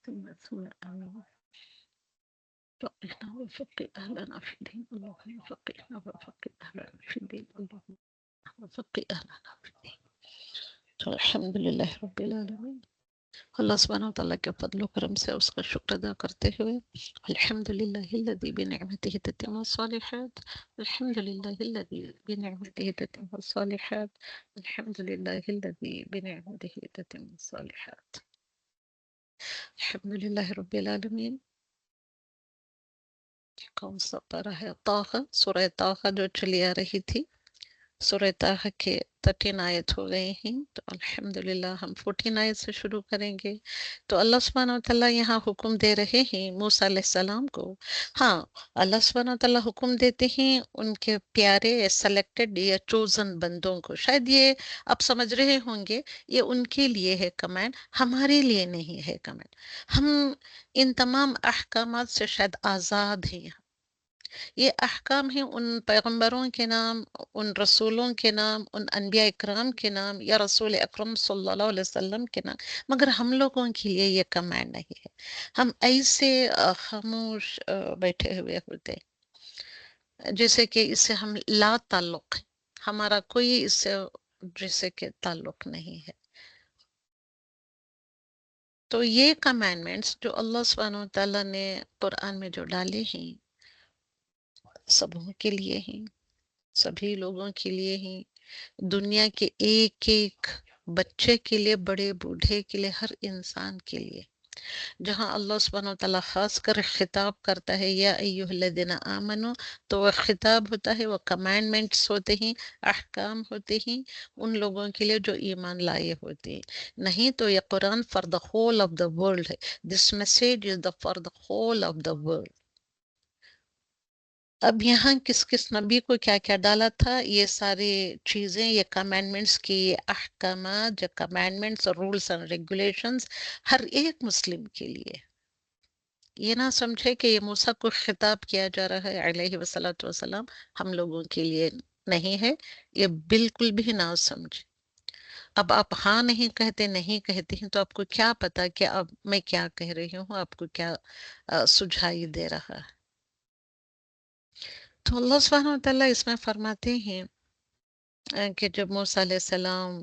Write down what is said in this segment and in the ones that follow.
ثم آمين. فقهنا وفقه أهلنا في الدين، اللهم فقهنا وفقه أهلنا في الدين، اللهم وفقه أهلنا في الدين. تو الحمد للہ رب العالمین، اللہ سبحانہ وتعالیٰ کے فضل و کرم سے اس کا شکر ادا کرتے ہوئے الحمد للہ الذی بنعمتہ تتم الصالحات، الحمد للہ الذی بنعمتہ تتم الصالحات، الحمد للہ الذی بنعمتہ تتم الصالحات، الحمد للہ رب العالمین۔ کون سا پارہ ہے؟ طٰہ، سورہ طٰہ جو چلی آ رہی تھی، سورہ طٰہ کے 13 آیت ہو گئے ہیں، تو الحمدللہ ہم 14 آیت سے شروع کریں گے۔ تو اللہ سبحانہ وتعالیٰ یہاں حکم دے رہے ہیں موسیٰ علیہ السلام کو۔ ہاں، اللہ سبحانہ وتعالیٰ حکم دیتے ہیں ان کے پیارے سلیکٹڈ یا چوزن بندوں کو۔ شاید یہ آپ سمجھ رہے ہوں گے یہ ان کے لیے ہے کمانڈ، ہمارے لیے نہیں ہے کمانڈ۔ ہم ان تمام احکامات سے شاید آزاد ہیں۔ یہ احکام ہیں ان پیغمبروں کے نام، ان رسولوں کے نام، ان انبیاء اکرام کے نام، یا رسول اکرم صلی اللہ علیہ وسلم کے نام، مگر ہم لوگوں کے لیے یہ کمانڈ نہیں ہے۔ ہم ایسے خاموش بیٹھے ہوئے ہوتے جیسے کہ اس سے ہم لا تعلق ہے، ہمارا کوئی اس سے جیسے کہ تعلق نہیں ہے۔ تو یہ کمانڈمنٹس جو اللہ سبحانہ وتعالیٰ نے قرآن میں جو ڈالے ہیں سبوں کے لیے ہیں، سبھی لوگوں کے لیے ہیں، دنیا کے ایک ایک بچے کے لیے، بڑے بوڑھے کے لیے، ہر انسان کے لیے۔ جہاں اللہ سبحانہ وتعالیٰ خاص کر خطاب کرتا ہے یا ایہا الذین آمنو، تو وہ خطاب ہوتا ہے، وہ کمانڈمنٹس ہوتے ہیں، احکام ہوتے ہیں ان لوگوں کے لیے جو ایمان لائے ہوتے ہیں۔ نہیں تو یہ Quran for the whole of the world ہے، this message is the for the whole of the world. اب یہاں کس کس نبی کو کیا کیا ڈالا تھا، یہ ساری چیزیں، یہ کمانڈمنٹس کی یہ احکامات، جو کمانڈمنٹس اور رولس اینڈ ریگولیشنز ہر ایک مسلم کے لیے۔ یہ نہ سمجھے کہ یہ موسیٰ کو خطاب کیا جا رہا ہے علیہ وسلم وسلام، ہم لوگوں کے لیے نہیں ہے، یہ بالکل بھی نہ سمجھے۔ اب آپ ہاں نہیں کہتے، نہیں کہتے ہیں، تو آپ کو کیا پتا کہ اب میں کیا کہہ رہی ہوں، آپ کو کیا سجھائی دے رہا ہے۔ تو اللہ سبحانہ وتعالیٰ اس میں فرماتے ہیں کہ جب موسیٰ علیہ السلام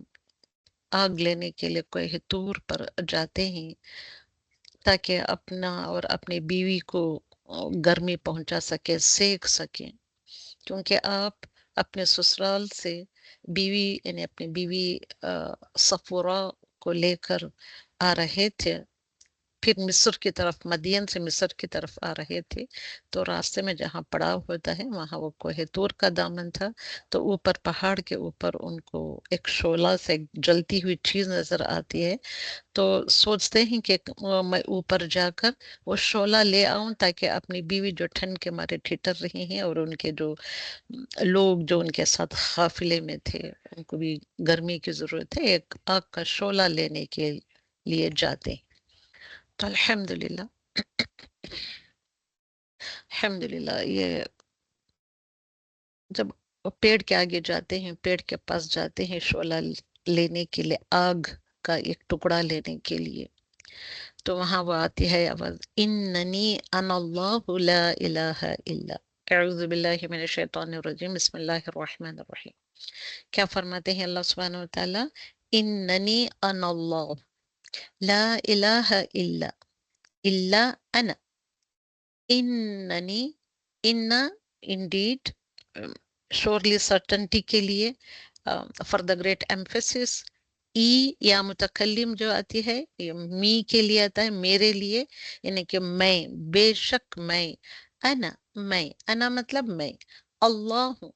آگ لینے کے لیے کوہ طور پر جاتے ہیں تاکہ اپنا اور اپنی بیوی کو گرمی پہنچا سکے، سیک سکیں، کیونکہ آپ اپنے سسرال سے بیوی یعنی اپنی بیوی صفورہ کو لے کر آ رہے تھے، پھر مصر کی طرف، مدین سے مصر کی طرف آ رہے تھے، تو راستے میں جہاں پڑاؤ ہوتا ہے وہاں وہ کوہ طور کا دامن تھا، تو اوپر پہاڑ کے اوپر ان کو ایک شعلہ سے ایک جلتی ہوئی چیز نظر آتی ہے، تو سوچتے ہیں کہ میں اوپر جا کر وہ شعلہ لے آؤں تاکہ اپنی بیوی جو ٹھنڈ کے مارے ٹھٹر رہی ہیں اور ان کے جو لوگ جو ان کے ساتھ قافلے میں تھے ان کو بھی گرمی کی ضرورت ہے، ایک آگ کا شعلہ لینے کے لیے جاتے ہیں۔ تو الحمدللہ الحمدللہ یہ جب پیڑ کے آگے جاتے ہیں، پیڑ کے پاس جاتے ہیں شعلہ لینے کے لیے، آگ کا ایک ٹکڑا لینے کے لیے، تو وہاں وہ آتی ہے آواز، اننی انا اللہ لا الہ الا، اعوذ باللہ من الشیطان الرجیم، بسم اللہ الرحمن الرحیم۔ کیا فرماتے ہیں اللہ سبحانہ وتعالیٰ؟ اننی انا اللہ لا الہ الا، الا انا، اننی، ان انڈیڈ، شورلی سرٹنٹی کے لیے، فار دا گریٹ ایمفیسس، ای یا متکلم جو آتی ہے یہ می کے لیے آتا ہے، میرے لیے، یعنی کہ میں، بے شک میں، میں، انا مطلب میں، اللہ ہوں،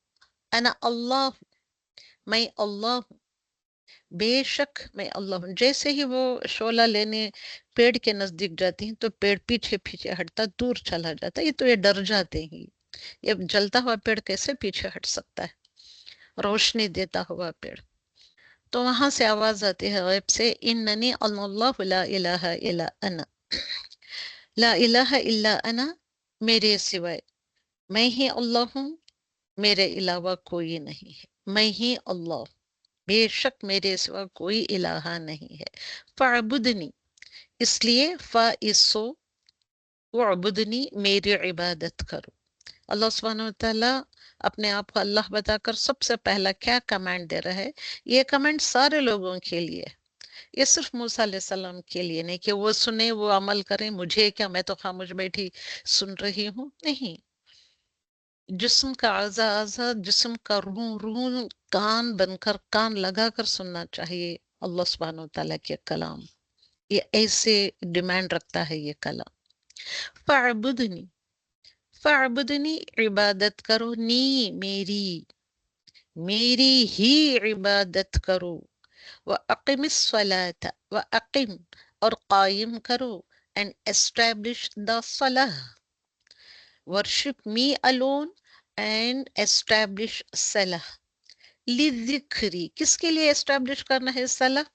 انا اللہ ہوں، میں اللہ ہوں، بے شک میں اللہ ہوں۔ جیسے ہی وہ شعلہ لینے پیڑ کے نزدیک جاتی ہیں تو پیڑ پیچھے پیچھے ہٹتا، دور چلا جاتا ہے، یہ تو یہ ڈر جاتے ہیں، یہ جلتا ہوا پیڑ کیسے پیچھے ہٹ سکتا ہے، روشنی دیتا ہوا پیڑ۔ تو وہاں سے آواز آتی ہے غیب سے، اننی اللہ لا الہ الا انا، لا الہ الا انا، میرے سوائے میں ہی اللہ ہوں، میرے علاوہ کوئی نہیں ہے، میں ہی اللہ ہوں، بے شک میرے سوا کوئی الہ نہیں ہے، فاعبدنی، اس لیے فَإِسُّ وَعْبُدْنِي، میری عبادت کرو. اللہ سبحانہ وتعالیٰ اپنے آپ کو اللہ بتا کر سب سے پہلا کیا کمانڈ دے رہا ہے؟ یہ کمانڈ سارے لوگوں کے لیے، یہ صرف موسیٰ علیہ السلام کے لیے نہیں کہ وہ سنیں وہ عمل کریں، مجھے کیا، میں تو خاموش بیٹھی سن رہی ہوں. نہیں، جسم کا اعضا جسم کا روح روح کان بن کر، کان لگا کر سننا چاہیے اللہ سبحانہ وتعالیٰ کے کلام. یہ ایسے ڈیمانڈ رکھتا ہے یہ کلام. فَعْبُدْنِي، فَعْبُدْنِي، عبادت کرو، نی، میری، میری ہی عبادت کرو. وَأَقِمِ الصَّلَاةَ، وَأَقِمْ، اور قائم کرو، and establish the salah. Worship me alone and establish salah. لِذِكْرِ، کس کے لیے اسٹیبلش کرنا ہے صلاح؟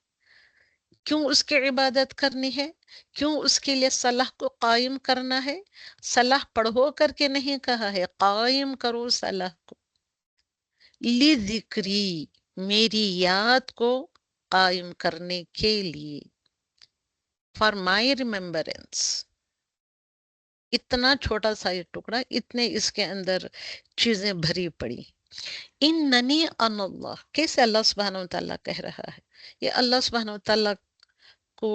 کیوں اس کی عبادت کرنی ہے؟ کیوں اس کے لیے صلاح کو قائم کرنا ہے؟ صلاح پڑھو کر کے نہیں کہا ہے، قائم کرو صلاح کو. لِذِكْرِ، میری یاد کو قائم کرنے کے لیے. For my remembrance. اتنا چھوٹا سا یہ ٹکڑا، اتنے اس کے اندر چیزیں بھری پڑی. اننی ان اللہ، کیسے اللہ سبحانہ وتعالیٰ کہہ رہا ہے؟ یہ اللہ سبحانہ وتعالیٰ کو،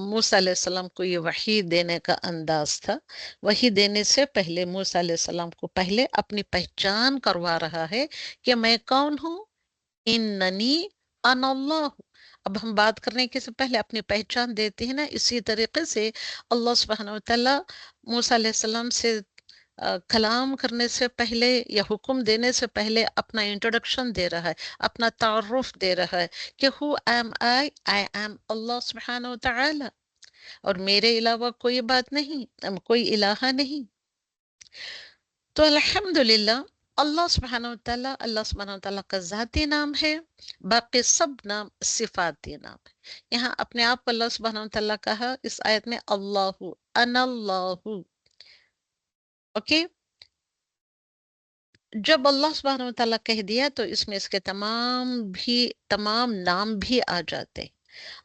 موسیٰ علیہ السلام کو یہ وحی دینے کا انداز تھا. وحی دینے سے پہلے موسیٰ علیہ السلام کو پہلے اپنی پہچان کروا رہا ہے کہ میں کون ہوں. اننی ان اللہ. اب ہم بات کرنے کے سے پہلے اپنی پہچان دیتے ہیں نا، اسی طریقے سے اللہ سبحانہ وتعالیٰ موسیٰ علیہ السلام سے کلام کرنے سے پہلے یا حکم دینے سے پہلے اپنا انٹروڈکشن دے رہا ہے، اپنا تعارف دے رہا ہے کہ who am I am اللہ سبحانہ وتعالی، اور میرے علاوہ کوئی بات نہیں، کوئی الہ نہیں. تو الحمدللہ اللہ سبحانہ وتعالیٰ، اللہ سبحانہ وتعالیٰ کا ذاتی نام ہے، باقی سب نام صفاتی نام ہے. یہاں اپنے آپ کو اللہ سبحانہ وتعالیٰ کہا اس آیت میں، اللہ، انا اللہ. اوکے، جب اللہ سبحانہ وتعالیٰ کہہ دیا تو اس میں اس کے تمام نام بھی آ جاتے ہیں.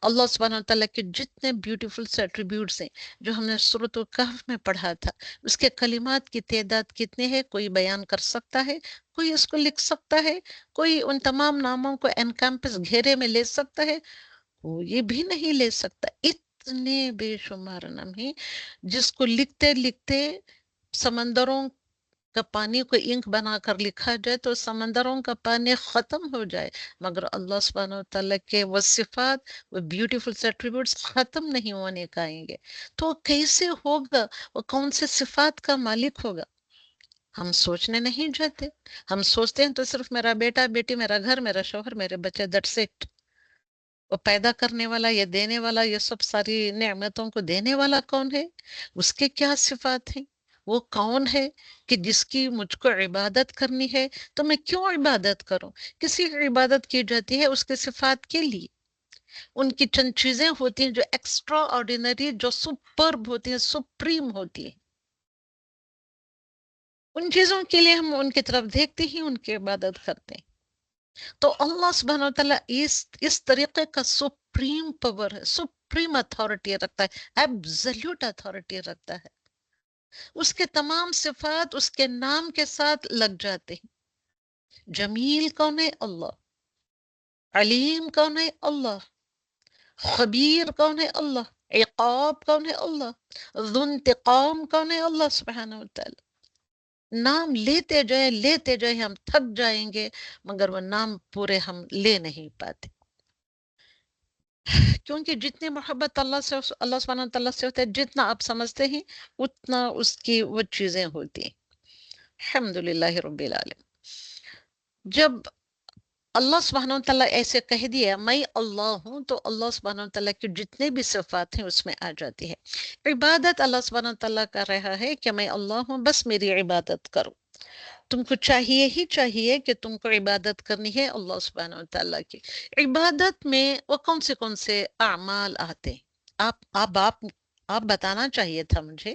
اللہ سبحانہ وتعالیٰ کے جتنے بیوٹیفل سے ایٹریبیوٹس ہیں جو ہم نے سورۃ الکہف میں پڑھا تھا، اس کے کلمات کی تعداد کتنے ہے کوئی بیان کر سکتا ہے؟ کوئی اس کو لکھ سکتا ہے؟ کوئی ان تمام ناموں کو انکمپس گھیرے میں لے سکتا ہے؟ کوئی بھی نہیں لے سکتا. اتنے بے شمار نام ہیں جس کو لکھتے لکھتے سمندروں کا پانی کو انک بنا کر لکھا جائے تو سمندروں کا پانی ختم ہو جائے، مگر اللہ سبحانہ وتعالیٰ کے وہ صفات، وہ بیوٹیفل ایٹریبیوٹس ختم نہیں ہونے پائیں گے. تو کیسے ہوگا؟ وہ کون سے صفات کا مالک ہوگا؟ ہم سوچنے نہیں جاتے. ہم سوچتے ہیں تو صرف میرا بیٹا بیٹی، میرا گھر، میرا شوہر، میرے بچے، دیٹس اٹ. وہ پیدا کرنے والا، یہ دینے والا، یہ سب ساری نعمتوں کو دینے والا کون ہے؟ اس کے کیا صفات ہیں؟ وہ کون ہے کہ جس کی مجھ کو عبادت کرنی ہے؟ تو میں کیوں عبادت کروں؟ کسی کی عبادت کی جاتی ہے اس کے صفات کے لیے. ان کی چند چیزیں ہوتی ہیں جو ایکسٹرا آرڈینری، جو سپرب ہوتی ہیں، سپریم ہوتی ہیں. ان چیزوں کے لیے ہم ان کی طرف دیکھتے ہی ان کی عبادت کرتے ہیں. تو اللہ سبحانہ وتعالیٰ اس طریقے کا سپریم پاور ہے، سپریم اتھارٹی رکھتا ہے، ایبسلیوٹ اتھارٹی رکھتا ہے. اس کے تمام صفات اس کے نام کے ساتھ لگ جاتے ہیں. جمیل کون ہے؟ اللہ. علیم کون ہے؟ اللہ. خبیر کون ہے؟ اللہ. عقاب کون ہے؟ اللہ. ذو انتقام کون ہے؟ اللہ سبحانہ وتعالیٰ. نام لیتے جائیں ہم تھک جائیں گے، مگر وہ نام پورے ہم لے نہیں پاتے، کیونکہ جتنی محبت اللہ سے، اللہ سبحانہ تعالیٰ سے ہوتا ہے، جتنا آپ سمجھتے ہیں اتنا اس کی وہ چیزیں ہوتی ہیں. الحمدللہ رب العالمین. جب اللہ سبحانہ وتعالیٰ ایسے کہہ دیا میں اللہ ہوں، تو اللہ سبحانہ وتعالیٰ کی جتنے بھی صفات ہیں اس میں آ جاتی ہے. عبادت اللہ سبحانہ وتعالیٰ کر رہا ہے کہ میں اللہ ہوں، بس میری عبادت کرو. تم کو چاہیے ہی چاہیے کہ تم کو عبادت کرنی ہے اللہ سبحانہ وتعالیٰ کی. عبادت میں وہ کون سے اعمال آتے ہیں؟ آپ بتانا چاہیے تھا مجھے،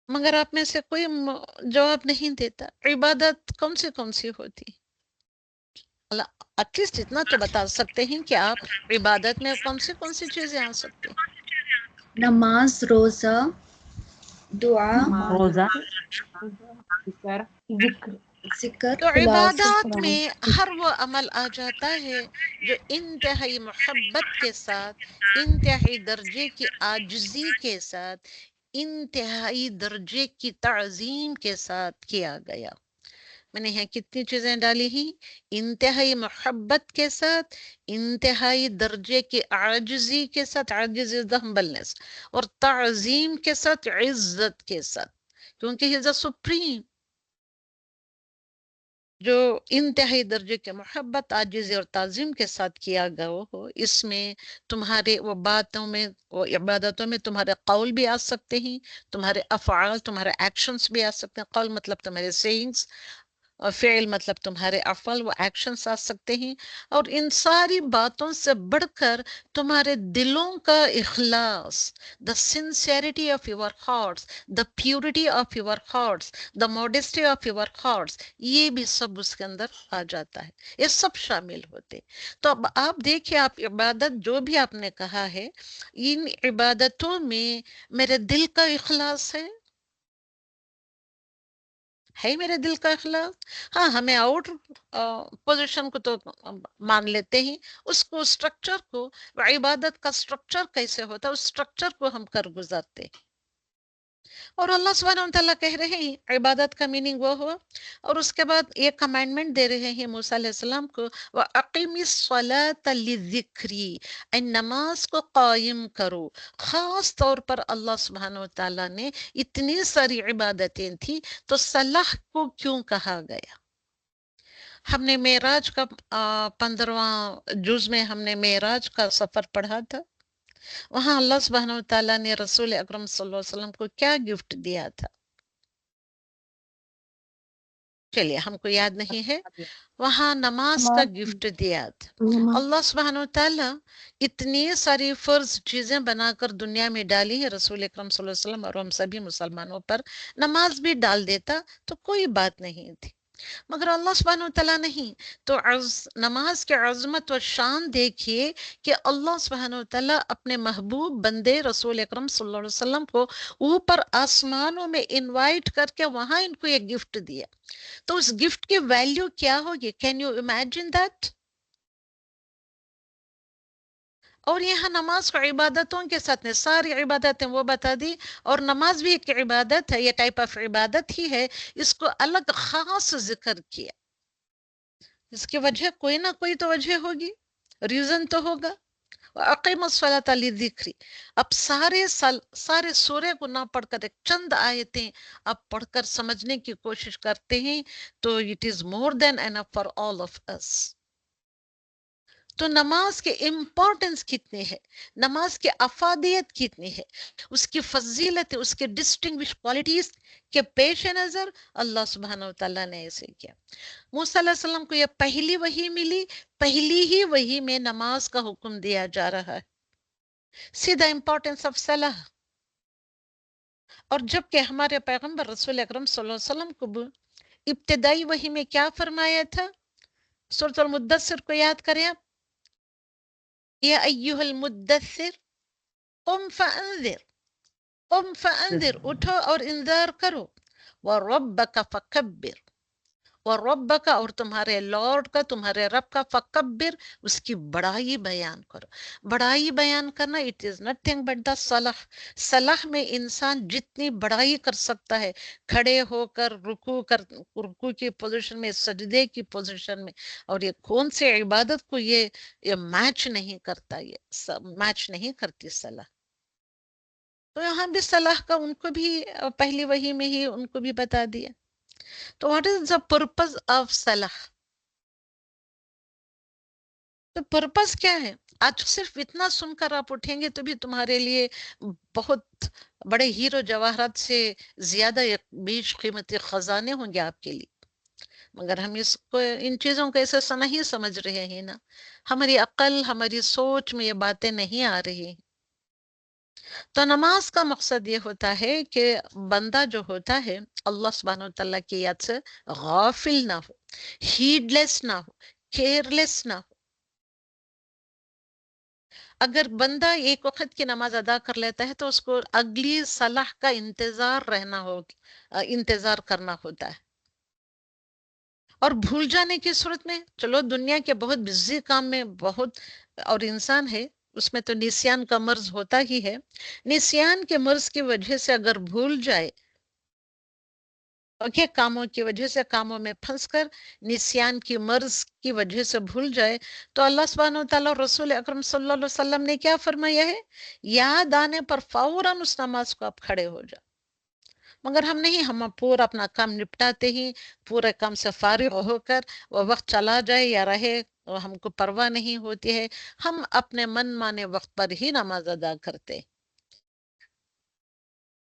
مگر آپ میں سے کوئی جواب نہیں دیتا. عبادت کون سی ہوتی؟ ایٹ لیسٹ اتنا تو بتا سکتے ہیں کہ آپ عبادت میں کون سی چیزیں آ سکتی ہیں؟ نماز، روزہ، دعا، روزہ، ذکر. ذکر، تو تلاوت عبادات میں ہر وہ عمل آ جاتا ہے جو انتہائی محبت کے ساتھ، انتہائی درجے کی عاجزی کے ساتھ، انتہائی درجے کی تعظیم کے ساتھ کیا گیا. میں نے یہاں کتنی چیزیں ڈالی ہیں؟ انتہائی محبت کے ساتھ، انتہائی درجے کی عاجزی کے ساتھ، عاجز از the humbleness، اور تعظیم کے ساتھ، عزت کے ساتھ، کیونکہ ہی از اے سپریم. جو انتہائی درجے کے محبت، عاجزی اور تعظیم کے ساتھ کیا گیا ہو، اس میں تمہارے وہ باتوں میں، وہ عبادتوں میں تمہارے قول بھی آ سکتے ہیں، تمہارے افعال، تمہارے ایکشنز بھی آ سکتے ہیں. قول مطلب تمہارے سیئنگز، اور فعل مطلب تمہارے افعال، وہ ایکشنز آ سکتے ہیں. اور ان ساری باتوں سے بڑھ کر تمہارے دلوں کا اخلاص، the sincerity of your hearts, the purity of your hearts, the modesty of your hearts، یہ بھی سب اس کے اندر آ جاتا ہے، یہ سب شامل ہوتے. تو اب آپ دیکھیں، آپ عبادت جو بھی آپ نے کہا ہے، ان عبادتوں میں میرے دل کا اخلاص ہے میرے دل کا اخلاص. ہاں، ہمیں آؤٹ پوزیشن کو تو مان لیتے ہیں، اس کو اسٹرکچر کو، عبادت کا اسٹرکچر کیسے ہوتا ہے، اس اسٹرکچر کو ہم کر گزارتے ہیں. اور اللہ سبحانہ وتعالیٰ کہہ رہے ہیں عبادت کا میننگ وہ ہوا، اور اس کے بعد ایک کمانڈمنٹ دے رہے ہیں موسیٰ علیہ السلام کو، وَأَقِمِ الصَّلَاةَ لِلذِّكْرِ، نماز کو قائم کرو. خاص طور پر اللہ سبحانہ وتعالیٰ نے اتنی ساری عبادتیں تھیں، تو صلاح کو کیوں کہا گیا؟ ہم نے معراج کا 15واں جز میں ہم نے معراج کا سفر پڑھا تھا. وہاں اللہ سبحانہ وتعالیٰ نے رسول اکرم صلی اللہ علیہ وسلم کو کیا گفٹ دیا تھا؟ چلیے، ہم کو یاد نہیں ہے. وہاں نماز کا گفٹ دیا تھا. اللہ سبحانہ وتعالیٰ اتنی ساری فرض چیزیں بنا کر دنیا میں ڈالی ہے رسول اکرم صلی اللہ علیہ وسلم اور ہم سبھی مسلمانوں پر. نماز بھی ڈال دیتا تو کوئی بات نہیں تھی، مگر اللہ سبحانہ وتعالیٰ نہیں. تو نماز کے عظمت و شان دیکھیے کہ اللہ سبحانہ وتعالیٰ اپنے محبوب بندے رسول اکرم صلی اللہ علیہ وسلم کو اوپر آسمانوں میں انوائٹ کر کے وہاں ان کو ایک گفٹ دیا. تو اس گفٹ کی ویلیو کیا ہوگی؟ Can you imagine that? اور یہاں نماز کو عبادتوں کے ساتھ نے ساری عبادتیں وہ بتا دی، اور نماز بھی ایک عبادت ہے، یہ ٹائپ آف عبادت ہی ہے. اس کو الگ خاص ذکر کیا. اس کی وجہ کوئی نہ کوئی تو وجہ ہوگی، ریزن تو ہوگا. وَأَقِيمُوا الصَّلَاةَ لِلذِّكْرِ. اب سارے سورے کو نہ پڑھ کر ایک چند آیتیں اب پڑھ کر سمجھنے کی کوشش کرتے ہیں، تو it is more than enough for all of us. تو نماز کے امپورٹنس کتنی ہے، نماز کی افادیت کتنی ہے، اس کی فضیلت، اس کے ڈسٹنگوش کوالٹیز کے پیش نظر اللہ سبحانہ وتعالیٰ نے ایسے کیا. موسیٰ علیہ السلام کو یہ پہلی وحی ملی، پہلی ہی وحی میں نماز کا حکم دیا جا رہا ہے. سی دا امپورٹنس آف صلاح. اور جبکہ ہمارے پیغمبر رسول اکرم صلی اللہ علیہ وسلم کو ابتدائی وحی میں کیا فرمایا تھا؟ سورۃ المدثر کو یاد کریں آپ. یا ایھا المدثر قم فانذر، قم فانذر، اٹھو اور انذار کرو. وربک فکبر، وربک، اور تمہارے لارڈ کا، تمہارے رب کا، فکبر، اس کی بڑائی بیان کرو. بڑائی بیان کرنا it is nothing but the صلاح. صلاح میں انسان جتنی بڑائی کر سکتا ہے، کھڑے ہو کر، رکوع کی پوزیشن میں، سجدے کی پوزیشن میں. اور یہ کون سی عبادت کو یہ میچ نہیں کرتا، یہ میچ نہیں کرتی صلاح. تو یہاں بھی صلاح کا ان کو بھی پہلی وحی میں ہی ان کو بھی بتا دیا. تو what is the purpose of صلاح؟ تو پرپز کیا ہے؟ آج صرف اتنا سن کر آپ اٹھیں گے تو بھی تمہارے لیے بہت بڑے ہیرو جواہرات سے زیادہ بیش قیمتی خزانے ہوں گے آپ کے لیے. مگر ہم اس کو، ان چیزوں کو ایسے نہیں سمجھ رہے ہیں نا. ہماری عقل، ہماری سوچ میں یہ باتیں نہیں آ رہی ہیں. تو نماز کا مقصد یہ ہوتا ہے کہ بندہ جو ہوتا ہے اللہ سبحانہ وتعالیٰ کی یاد سے غافل نہ ہو، ہیڈ لیس نہ ہو، کیئرلیس نہ ہو. اگر بندہ ایک وقت کی نماز ادا کر لیتا ہے تو اس کو اگلی صلاح کا انتظار کرنا ہوتا ہے. اور بھول جانے کی صورت میں چلو دنیا کے بہت بزی کام میں بہت، اور انسان ہے اس میں تو نسیان کا مرض ہوتا ہی ہے. نسیان کے مرض کی وجہ سے اگر بھول جائے، کاموں کی وجہ سے، کاموں میں پھنس کر نسیان کی مرض کی وجہ سے بھول جائے، تو اللہ سبحانہ وتعالی رسول اکرم صلی اللہ علیہ وسلم نے کیا فرمایا ہے؟ یاد آنے پر فوراً اس نماز کو آپ کھڑے ہو جائیں. مگر ہم نہیں، ہم پورا اپنا کام نپٹاتے ہی پورے کام سے فارغ ہو کر وہ وقت چلا جائے یا رہے ہم کو پرواہ نہیں ہوتی ہے، ہم اپنے من مانے وقت پر ہی نماز ادا کرتے.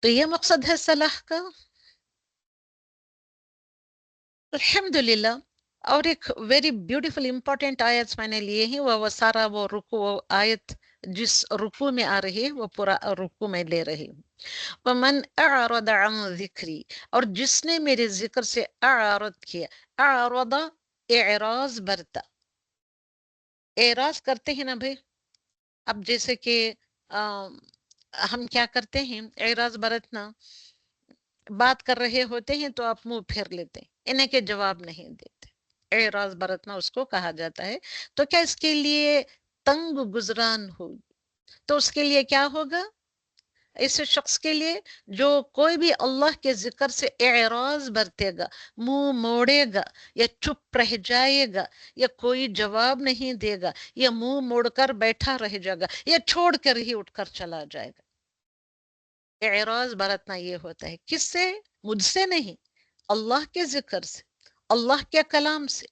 تو یہ مقصد ہے صلاح کا. الحمدللہ. اور ایک ویری بیوٹیفل امپورٹنٹ آیت میں نے لیے ہیں، وہ سارا وہ رکو آیت جس رکو میں آ رہی ہے وہ پورا رکو میں لے رہی ہوں. وَمَنْ أَعْرَضَ عَنْ ذِكْرِي، اور جس نے میرے ذکر سے اعراض کیا. اعرض اعراض برتا، اعراض کرتے ہیں نا بھائی. اب جیسے کہ ہم کیا کرتے ہیں، اعراض برتنا، بات کر رہے ہوتے ہیں تو آپ منہ پھیر لیتے ہیں، انہیں کے جواب نہیں دیتے. اعراض برتنا اس کو کہا جاتا ہے. تو کیا اس کے لیے تنگ گزران ہوگی؟ تو اس کے لیے کیا ہوگا؟ اس شخص کے لیے جو کوئی بھی اللہ کے ذکر سے اعراض برتے گا، منہ موڑے گا، یا چپ رہ جائے گا، یا کوئی جواب نہیں دے گا، یا منہ موڑ کر بیٹھا رہ جائے گا، یا چھوڑ کر ہی اٹھ کر چلا جائے گا. اعراض برتنا یہ ہوتا ہے. کس سے؟ مجھ سے نہیں، اللہ کے ذکر سے، اللہ کے کلام سے.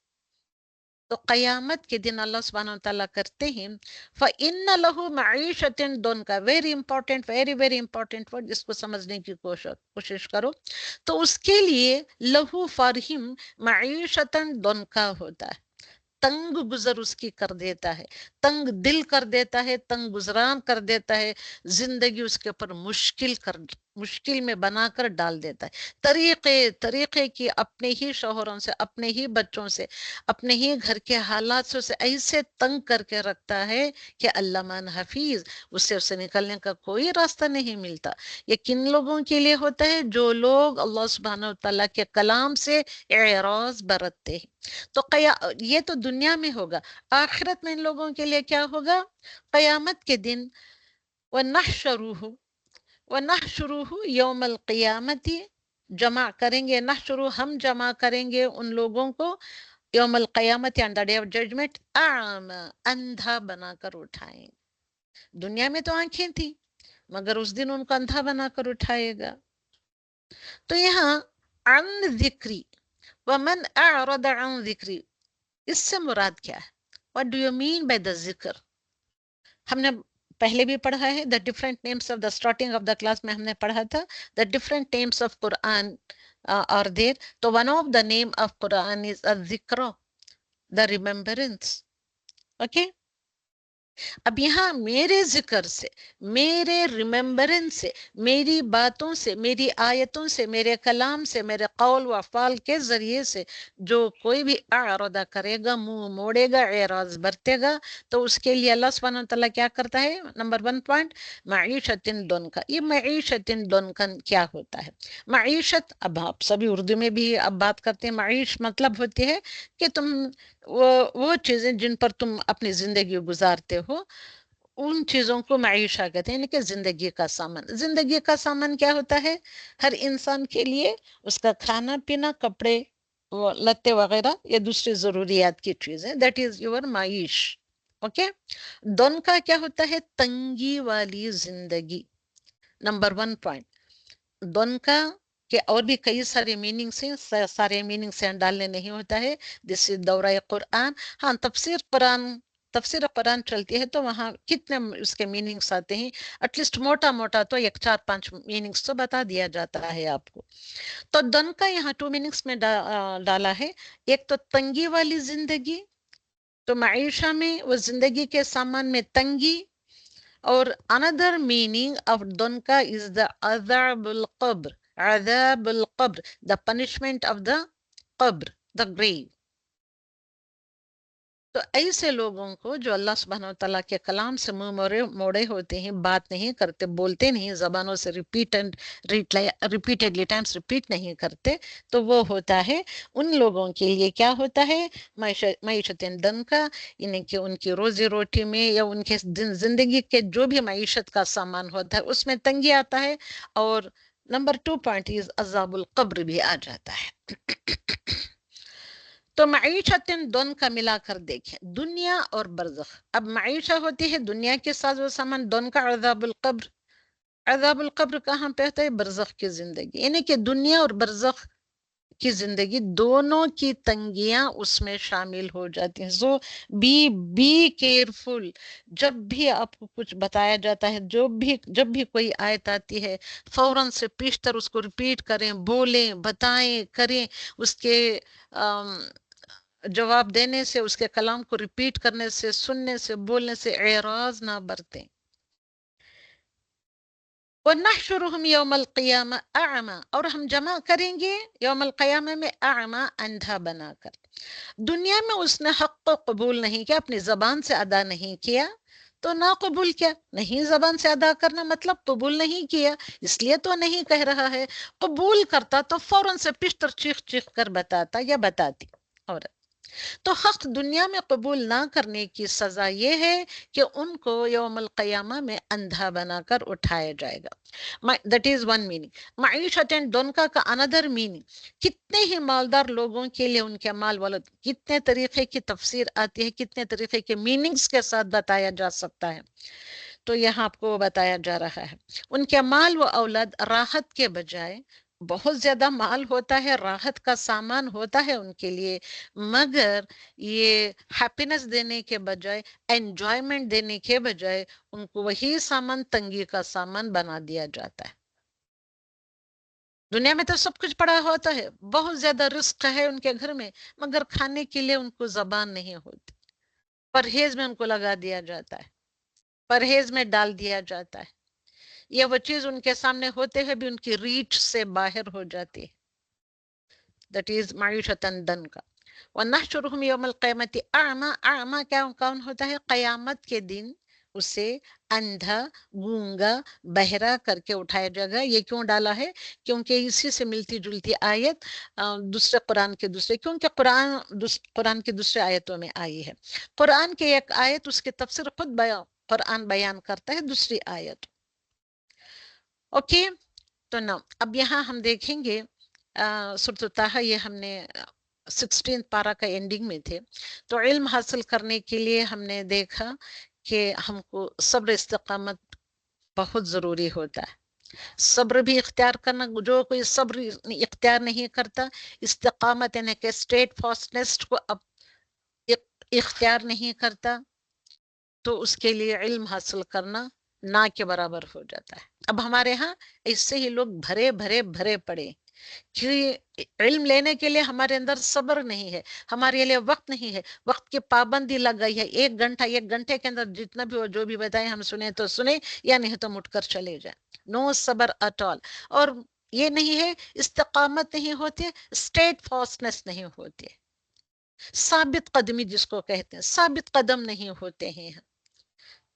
تو قیامت کے دن اللہ سبحانہ وتعالیٰ کرتے ہیں فَإِنَّ لَهُ مَعِيشَةٍ ضَنْكَ. Very important, very very important word, اس کو سمجھنے کی کوشش کرو. تو اس کے لیے لہو فارہم معیشتاً ضنکا ہوتا ہے، تنگ گزر اس کی کر دیتا ہے، تنگ دل کر دیتا ہے، تنگ گزران کر دیتا ہے. زندگی اس کے اوپر مشکل میں بنا کر ڈال دیتا ہے. طریقے کی اپنے ہی شوہروں سے، اپنے ہی بچوں سے، اپنے ہی گھر کے حالات سے ایسے تنگ کر کے رکھتا ہے کہ اللہ من حفیظ، اسے نکلنے کا کوئی راستہ نہیں ملتا. یہ کن لوگوں کے لیے ہوتا ہے؟ جو لوگ اللہ سبحانہ وتعالیٰ کے کلام سے اعراض برتتے ہیں. تو یہ تو دنیا میں ہوگا. آخرت میں ان لوگوں کے لیے کیا ہوگا؟ قیامت کے دن وَنَحْشَرُهُ يَوْمَ الْقِيَامَةِ، جمع کریں گے. نحشرو، ہم جمع کریں گے ان لوگوں کو یوم القیامت، on the day of judgment، اندھا بنا کر اٹھائیں. دنیا میں تو آنکھیں تھی، مگر اس دن ان کو اندھا بنا کر اٹھائے گا. تو یہاں عن ذکری، ومن اعرض عن ذکری، اس سے مراد کیا ہے؟ What do you mean by the ذکر؟ ہم نے پہلے بھی پڑھا ہے the different names of the starting of the class میں ہم نے پڑھا تھا the different names of Quran are there. تو one of the name of Quran is الذکر، the remembrance. Okay. اب یہاں میرے ذکر سے، میرے ریممبرنس سے، میری باتوں سے، میری آیتوں سے، میرے کلام سے، میرے قول و افعال کے ذریعے سے جو کوئی بھی اعراض کرے گا، منہ موڑے گا، اعراض برتے گا، تو اس کے لیے اللہ سبحانہ وتعالیٰ کیا کرتا ہے؟ نمبر 1 پوائنٹ، معیشت ضنکا. یہ معیشت ضنکا کیا ہوتا ہے؟ معیشت، اب آپ سبھی اردو میں بھی اب بات کرتے ہیں. معیش مطلب ہوتی ہے کہ تم وہ چیزیں جن پر تم اپنی زندگی گزارتے ہو، ان چیزوں کو معیشہ کہتے ہیں، یعنی کہ زندگی کا سامان. زندگی کا سامان کیا ہوتا ہے؟ ہر انسان کے لیے اس کا کھانا پینا، کپڑے، لتے وغیرہ، یہ دوسری ضروریات کی چیزیں. دیٹ از یور معیش. اوکے. دون کا کیا ہوتا ہے؟ تنگی والی زندگی. Number 1 point. دون کا کہ اور بھی کئی سارے میننگس ہیں، سارے میننگ سے ڈالنے نہیں ہوتا ہے. دس از دورہ قرآن. ہاں، تفسیر قرآن چلتی ہے تو وہاں کتنے اس کے میننگس آتے ہیں، ایٹ لیسٹ موٹا موٹا تو 4-5 میننگس تو بتا دیا جاتا ہے آپ کو. تو دن کا یہاں 2 میننگس میں ڈالا ہے. ایک تو تنگی والی زندگی، تو معیشہ میں وہ زندگی کے سامان میں تنگی. اور another meaning of دنکا is the عذاب القبر. عذاب القبر، the punishment of the قبر، the grave. تو ایسے لوگوں کو جو اللہ سبحانہ و تعالیٰ کے کلام سے منہ موڑے ہوتے ہیں، بات نہیں کرتے، بولتے نہیں، زبانوں سے ریپیٹڈلی ٹائمز ریپیٹ نہیں کرتے، تو وہ ہوتا ہے ان لوگوں کے لیے کیا ہوتا ہے، معیشت دن کا، یعنی کہ ان کی روزی روٹی میں یا ان کے زندگی کے جو بھی معیشت کا سامان ہوتا ہے اس میں تنگی آتا ہے، اور نمبر 2 پوائنٹ عذاب القبر بھی آ جاتا ہے۔ تو معیشت دونوں کا ملا کر دیکھیں، دنیا اور برزخ۔ اب معیشت ہوتی ہے دنیا کے ساز و سامان، دونوں کا عذاب القبر۔ عذاب القبر کہاں پہ ہوتا ہے؟ برزخ کی زندگی، یعنی کہ دنیا اور برزخ کی زندگی دونوں کی تنگیاں اس میں شامل ہو جاتی ہیں۔ سو بی کیئرفل، جب بھی آپ کو کچھ بتایا جاتا ہے، جب بھی کوئی آیت آتی ہے، فوراً سے پیشتر اس کو ریپیٹ کریں، بولیں، بتائیں، کریں، اس کے جواب دینے سے، اس کے کلام کو ریپیٹ کرنے سے، سننے سے، بولنے سے اعراض نہ برتیں۔ وَنَحْشُرُهُمْ يَوْمَ الْقِيَامَةِ أَعْمَى، اور ہم جمع کریں گے یوم القیامہ میں اعمى، اندھا بنا کر۔ دنیا میں اس نے حق کو قبول نہیں کیا، اپنی زبان سے ادا نہیں کیا، تو نہ قبول کیا، نہیں زبان سے ادا کرنا مطلب قبول نہیں کیا، اس لیے تو نہیں کہہ رہا ہے۔ قبول کرتا تو فوراً سے پشتر چیخ چیخ کر بتاتا یا بتاتی عورت۔ تو حق دنیا میں قبول نہ کرنے کی سزا یہ ہے کہ ان کو یوم القیامہ میں اندھا بنا کر اٹھایا جائے گا۔ That is one meaning. معیشت دنکا کا اندر میننگ، کتنے ہی مالدار لوگوں کے لیے ان کے مال ولد، کتنے طریقے کی تفسیر آتی ہے، کتنے طریقے کے میننگز کے ساتھ بتایا جا سکتا ہے۔ تو یہاں آپ کو بتایا جا رہا ہے ان کے مال و اولاد راحت کے بجائے، بہت زیادہ مال ہوتا ہے، راحت کا سامان ہوتا ہے ان کے لیے، مگر یہ ہیپینس دینے کے بجائے، انجوائمنٹ دینے کے بجائے، ان کو وہی سامان تنگی کا سامان بنا دیا جاتا ہے۔ دنیا میں تو سب کچھ پڑا ہوتا ہے، بہت زیادہ رزق ہے ان کے گھر میں، مگر کھانے کے لیے ان کو زبان نہیں ہوتی، پرہیز میں ان کو لگا دیا جاتا ہے، پرہیز میں ڈال دیا جاتا ہے، یہ وہ چیز ان کے سامنے ہوتے ہوئے بھی ان کی ریچ سے باہر ہو جاتی ہے۔ دیٹ از معیشت دن کا۔ وَنَحْشُرُهُمْ يَوْمَ الْقِيَامَةِ أَعْمَى، اعمى کون ہوتا ہے؟ قیامت کے دن اسے اندھا، گونگا، بہرا کر کے اٹھایا جائے گا۔ یہ کیوں ڈالا ہے؟ کیونکہ اسی سے ملتی جلتی آیت دوسرے قرآن کے دوسرے، کیونکہ قرآن کی دوسرے آیتوں میں آئی ہے۔ قرآن کی ایک آیت اس کی تفسیر خود قرآن بیان کرتا ہے، دوسری آیت۔ اوکے، تو نا اب یہاں ہم دیکھیں گے سورۃ طٰہٰ، یہ ہم نے 16 پارہ کا اینڈنگ میں تھے۔ تو علم حاصل کرنے کے لیے ہم نے دیکھا کہ ہم کو صبر استقامت بہت ضروری ہوتا ہے۔ صبر بھی اختیار کرنا، جو کوئی صبر اختیار نہیں کرتا، استقامت یعنی کہ اسٹیٹ فاسٹنس کو اب اختیار نہیں کرتا، تو اس کے لیے علم حاصل کرنا نہ کے برابر ہو جاتا ہے۔ اب ہمارے ہاں اس سے ہی لوگ بھرے بھرے بھرے پڑے، کہ علم لینے کے لیے ہمارے اندر صبر نہیں ہے، ہمارے لیے وقت نہیں ہے، وقت کی پابندی لگ گئی ہے، ایک گھنٹے کے اندر جتنا بھی ہو، جو بھی بتائیں ہم سنیں تو سنیں، یا نہیں تو اٹھ کر چلے جائیں۔ نو صبر اٹ آل۔ اور یہ نہیں ہے، استقامت نہیں ہوتی، اسٹیٹ فاسٹنس نہیں ہوتی، ثابت قدمی جس کو کہتے ہیں، ثابت قدم نہیں ہوتے ہیں۔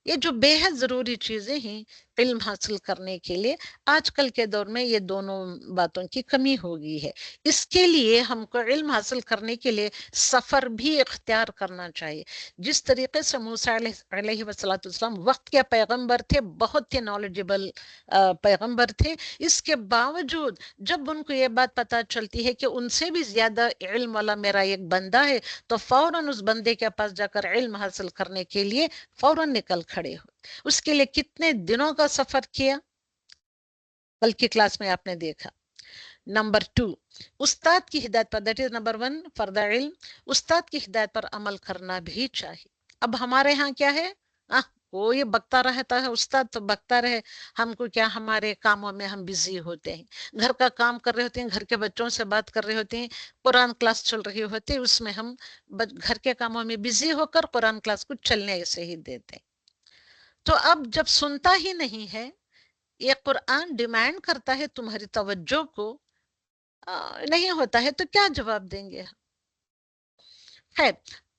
یہ جو بے حد ضروری چیزیں ہیں علم حاصل کرنے کے لیے، آج کل کے دور میں یہ دونوں باتوں کی کمی ہو گئی ہے۔ اس کے لیے ہم کو علم حاصل کرنے کے لیے سفر بھی اختیار کرنا چاہیے۔ جس طریقے سے موسیٰ علیہ السلام وقت کے پیغمبر تھے، بہت ہی نالجبل پیغمبر تھے، اس کے باوجود جب ان کو یہ بات پتہ چلتی ہے کہ ان سے بھی زیادہ علم والا میرا ایک بندہ ہے، تو فوراً اس بندے کے پاس جا کر علم حاصل کرنے کے لیے فوراً نکل کھڑے ہو۔ اس کے لیے کتنے دنوں کا سفر کیا، کل کی کلاس میں آپ نے دیکھا۔ نمبر 2، استاد کی ہدایت پر، دیٹ از نمبر 1 فرد علم، استاد کی ہدایت پر عمل کرنا بھی چاہیے۔ اب ہمارے ہاں کیا ہے، کوئی بکتا رہتا ہے، استاد تو بکتا رہے، ہم کو کیا، ہمارے کاموں میں ہم بزی ہوتے ہیں، گھر کا کام کر رہے ہوتے ہیں، گھر کے بچوں سے بات کر رہے ہوتے ہیں، قرآن کلاس چل رہی ہوتی ہے، اس میں ہم گھر کے کاموں میں بزی ہو کر قرآن کلاس کو چلنے سے ہی دیتے ہیں۔ تو اب جب سنتا ہی نہیں ہے، یہ قرآن ڈیمانڈ کرتا ہے تمہاری توجہ کو، نہیں ہوتا ہے، تو کیا جواب دیں گے؟ خیر،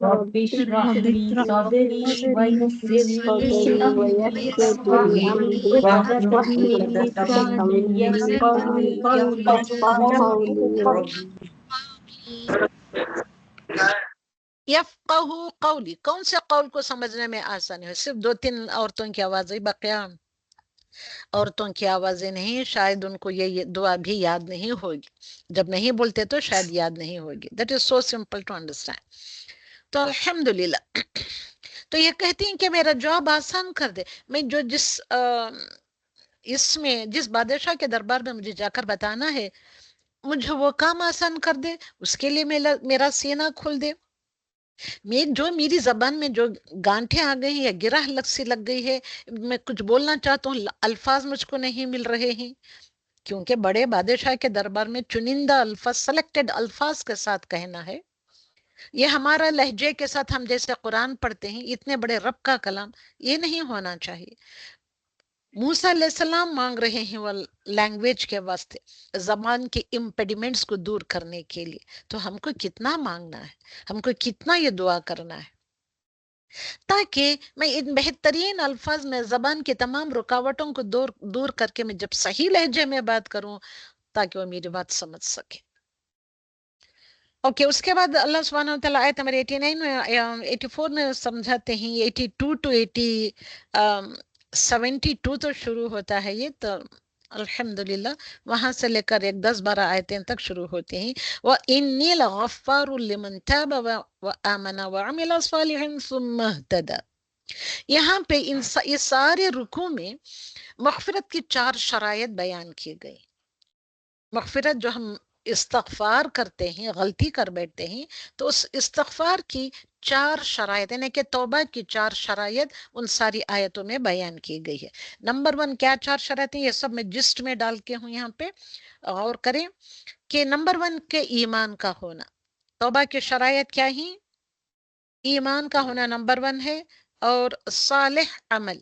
رب اشرح لي صدري ويسر لي أمري واحلل لساني يفقهوا قولي. یفقہو قولی، کون سے قول کو سمجھنے میں آسانی ہے؟ صرف 2-3 عورتوں کی آوازیں، بقیہ عورتوں کی آوازیں نہیں، شاید ان کو یہ دعا بھی یاد نہیں ہوگی، جب نہیں بولتے تو شاید یاد نہیں ہوگی. That is so simple to understand. تو الحمدللہ تو یہ کہتی ہیں کہ میرا جواب آسان کر دے. میں جو جس بادشاہ کے دربار میں مجھے جا کر بتانا ہے، مجھے وہ کام آسان کر دے، اس کے لیے میرا سینہ کھول دے. میری زبان میں جو گانٹھیں آ گئی ہیں یا گرہ لگ گئی ہے، میں کچھ بولنا چاہتا ہوں، الفاظ مجھ کو نہیں مل رہے ہیں، کیونکہ بڑے بادشاہ کے دربار میں چنندہ الفاظ، سلیکٹڈ الفاظ کے ساتھ کہنا ہے. یہ ہمارا لہجے کے ساتھ ہم جیسے قرآن پڑھتے ہیں، اتنے بڑے رب کا کلام، یہ نہیں ہونا چاہیے. موسیٰ علیہ السلام مانگ رہے ہیں وہ لینگویج کے واسطے، زبان کے امپیڈیمنٹس کو دور کرنے کے لیے. تو ہم کو کتنا مانگنا ہے، ہم کو کتنا یہ دعا کرنا ہے، تاکہ میں ان بہترین الفاظ میں زبان کی تمام رکاوٹوں کو دور کر کے میں جب صحیح لہجے میں بات کروں، تاکہ وہ میری بات سمجھ سکے. اوکے، اس کے بعد اللہ سبحانہ وتعالیٰ آیت نمبر 89 میں 84 میں سمجھاتے ہیں، 82 to 72 تو شروع ہوتا ہے یہ تو الحمدللہ، وہاں سے لے کر 10-12 آیتیں تک شروع ہوتی ہیں. وَإِنِّي لَغَفَّارٌ لِمَنْ تَابَ وَآمَنَ وَعَمِلَ صَالِحًا ثُمَّ اهْتَدَى. یہاں پہ یہ سارے رکوع میں مغفرت کی 4 شرائط بیان کی گئی. مغفرت جو ہم استغفار کرتے ہیں، غلطی کر بیٹھتے ہیں، تو اس استغفار کی 4 شرائط، یعنی کہ توبہ کی 4 شرائط ان ساری آیتوں میں بیان کی گئی ہے. نمبر 1 کیا 4 شرائط ہیں، یہ سب میں جسٹ میں ڈال کے ہوں، یہاں پہ غور کریں کہ نمبر 1 کے ایمان کا ہونا. توبہ کی شرائط کیا ہیں؟ ایمان کا ہونا نمبر 1 ہے، اور صالح عمل.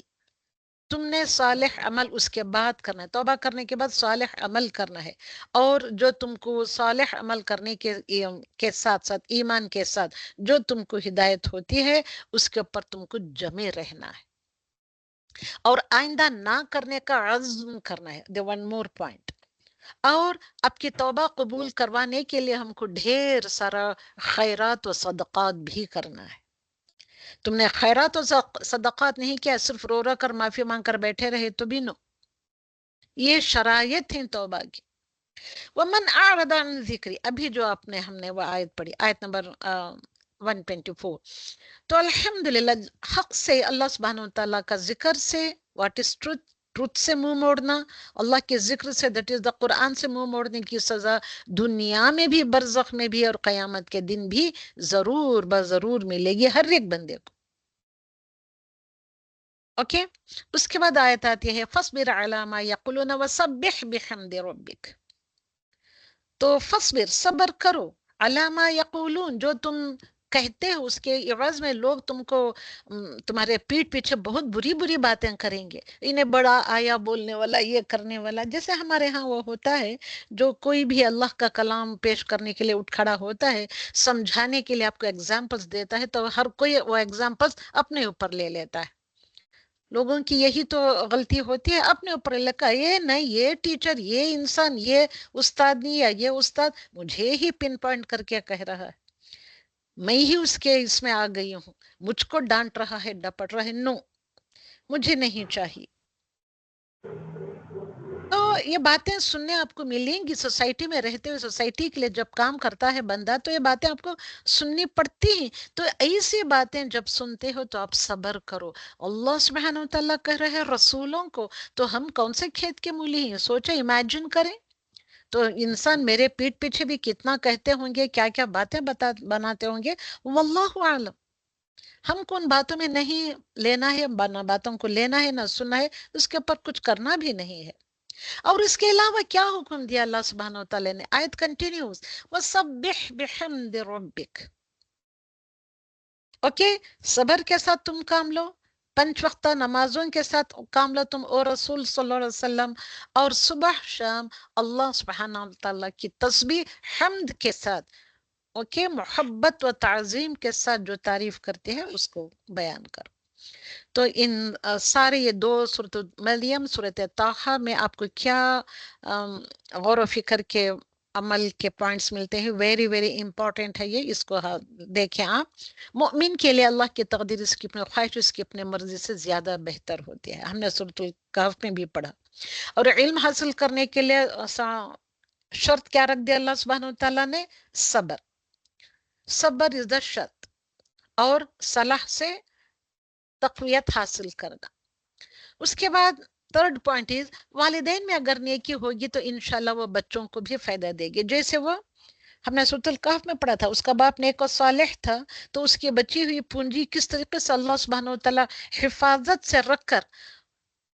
تم نے صالح عمل اس کے بعد کرنا ہے، توبہ کرنے کے بعد صالح عمل کرنا ہے، اور جو تم کو صالح عمل کرنے کے ساتھ ساتھ ایمان کے ساتھ جو تم کو ہدایت ہوتی ہے، اس کے اوپر تم کو جمے رہنا ہے اور آئندہ نہ کرنے کا عزم کرنا ہے. the one more point. اور اب کی توبہ قبول کروانے کے لیے ہم کو ڈھیر سارا خیرات و صدقات بھی کرنا ہے. تم نے خیرات و صدقات نہیں کیا، صرف رو رو کر معافی مانگ کر بیٹھے رہے تو بھی نو. یہ شرائط ہیں توبہ کی. وَمَنْ أَعْرَضَ عَنْ ذِكْرِ، ابھی جو ہم نے وہ آیت پڑھی، آیت نمبر 124. تو الحمدللہ حق سے، اللہ سبحانہ وتعالیٰ کا ذکر سے، واٹ از ٹروتھ سے منہ موڑنا، اللہ کے ذکر سے، دیٹ از دا قرآن سے منہ موڑنے کی سزا دنیا میں بھی، برزخ میں بھی، اور قیامت کے دن بھی ضرور بضرور ملے گی ہر ایک بندے کو. اوکے، اس کے بعد آیت آتی ہے فَاصْبِرْ عَلَىٰ مَا يَقُولُونَ وَسَبِّحْ بِحَمْدِ رَبِّكَ. تو فصبر، صبر کرو، عَلَىٰ مَا يَقُولُونَ، جو تم کہتے ہو اس کے عوض میں لوگ تم کو تمہارے پیٹھ پیچھے بہت بری بری باتیں کریں گے. انہیں بڑا آیا بولنے والا، یہ کرنے والا، جیسے ہمارے ہاں وہ ہوتا ہے جو کوئی بھی اللہ کا کلام پیش کرنے کے لیے اٹھ کھڑا ہوتا ہے، سمجھانے کے لیے آپ کو ایگزامپلس دیتا ہے، تو ہر کوئی وہ ایگزامپلس اپنے اوپر لے لیتا ہے. لوگوں کی یہی تو غلطی ہوتی ہے، اپنے اوپر لگا، یہ نہیں، یہ ٹیچر، یہ انسان، یہ استاد نہیں، یا یہ استاد مجھے ہی پن پوائنٹ کر کے کہہ رہا ہے، میں ہی اس کے اس میں آ گئی ہوں، مجھ کو ڈانٹ رہا ہے، ڈپٹ رہا ہے. نو، مجھے نہیں چاہیے. تو یہ باتیں سننے آپ کو ملیں گی. سوسائٹی میں رہتے ہوئے، سوسائٹی کے لیے جب کام کرتا ہے بندہ، تو یہ باتیں آپ کو سننی پڑتی ہیں. تو ایسی باتیں جب سنتے ہو تو آپ صبر کرو. اللہ سبحانہ وتعالیٰ کہہ رہے ہیں رسولوں کو، تو ہم کون سے کھیت کے مولی ہیں؟ سوچیں، امیجن کریں. تو انسان میرے پیٹ پیچھے بھی کتنا کہتے ہوں گے، کیا کیا باتیں بناتے ہوں گے، واللہ اعلم. ہم کو ان باتوں میں نہیں لینا ہے، باتوں کو لینا ہے، نہ سننا ہے، اس کے اوپر کچھ کرنا بھی نہیں ہے. اور اس کے علاوہ کیا حکم دیا اللہ سبحانہ وتعالی نے؟ آیت کنٹینیوز، وَسَبِّحْ بِحَمْدِ رَبِّكَ. اوکے، صبر کے ساتھ تم کام لو، 5 وقتہ نمازوں کے ساتھ کام لو تم، اور رسول صلی اللہ علیہ وسلم، اور صبح شام اللہ سبحانہ وتعالی کی تسبیح حمد کے ساتھ. اوکے، محبت و تعظیم کے ساتھ جو تعریف کرتے ہیں اس کو بیان کرو. تو ان سارے یہ دو سورۃ مریم، سورۃ طٰہٰ میں آپ کو کیا غور و فکر کے عمل کے پوائنٹس ملتے ہیں. ویری ویری امپورٹنٹ ہے یہ، اس کو دیکھیں آپ. مومن کے لیے اللہ کی تقدیر اس کی اپنے خواہش، اس کی اپنے مرضی سے زیادہ بہتر ہوتی ہے. ہم نے سورۃ الکہف میں بھی پڑھا. اور علم حاصل کرنے کے لیے شرط کیا رکھ دیا اللہ سبحانہ و تعالیٰ نے؟ صبر. صبر از دا شرط. اور صلاح سے تقویت حاصل کرنا. اس کے بعد تھرڈ پوائنٹ از والدین میں اگر نیکی ہوگی تو انشاءاللہ وہ بچوں کو بھی فائدہ دے گی. جیسے وہ ہم نے سورۃ الکہف میں پڑھا تھا، اس کا باپ نیک و صالح تھا تو اس کی بچی ہوئی پونجی کس طریقے سے اللہ سبحانہ و تعالیٰ حفاظت سے رکھ کر،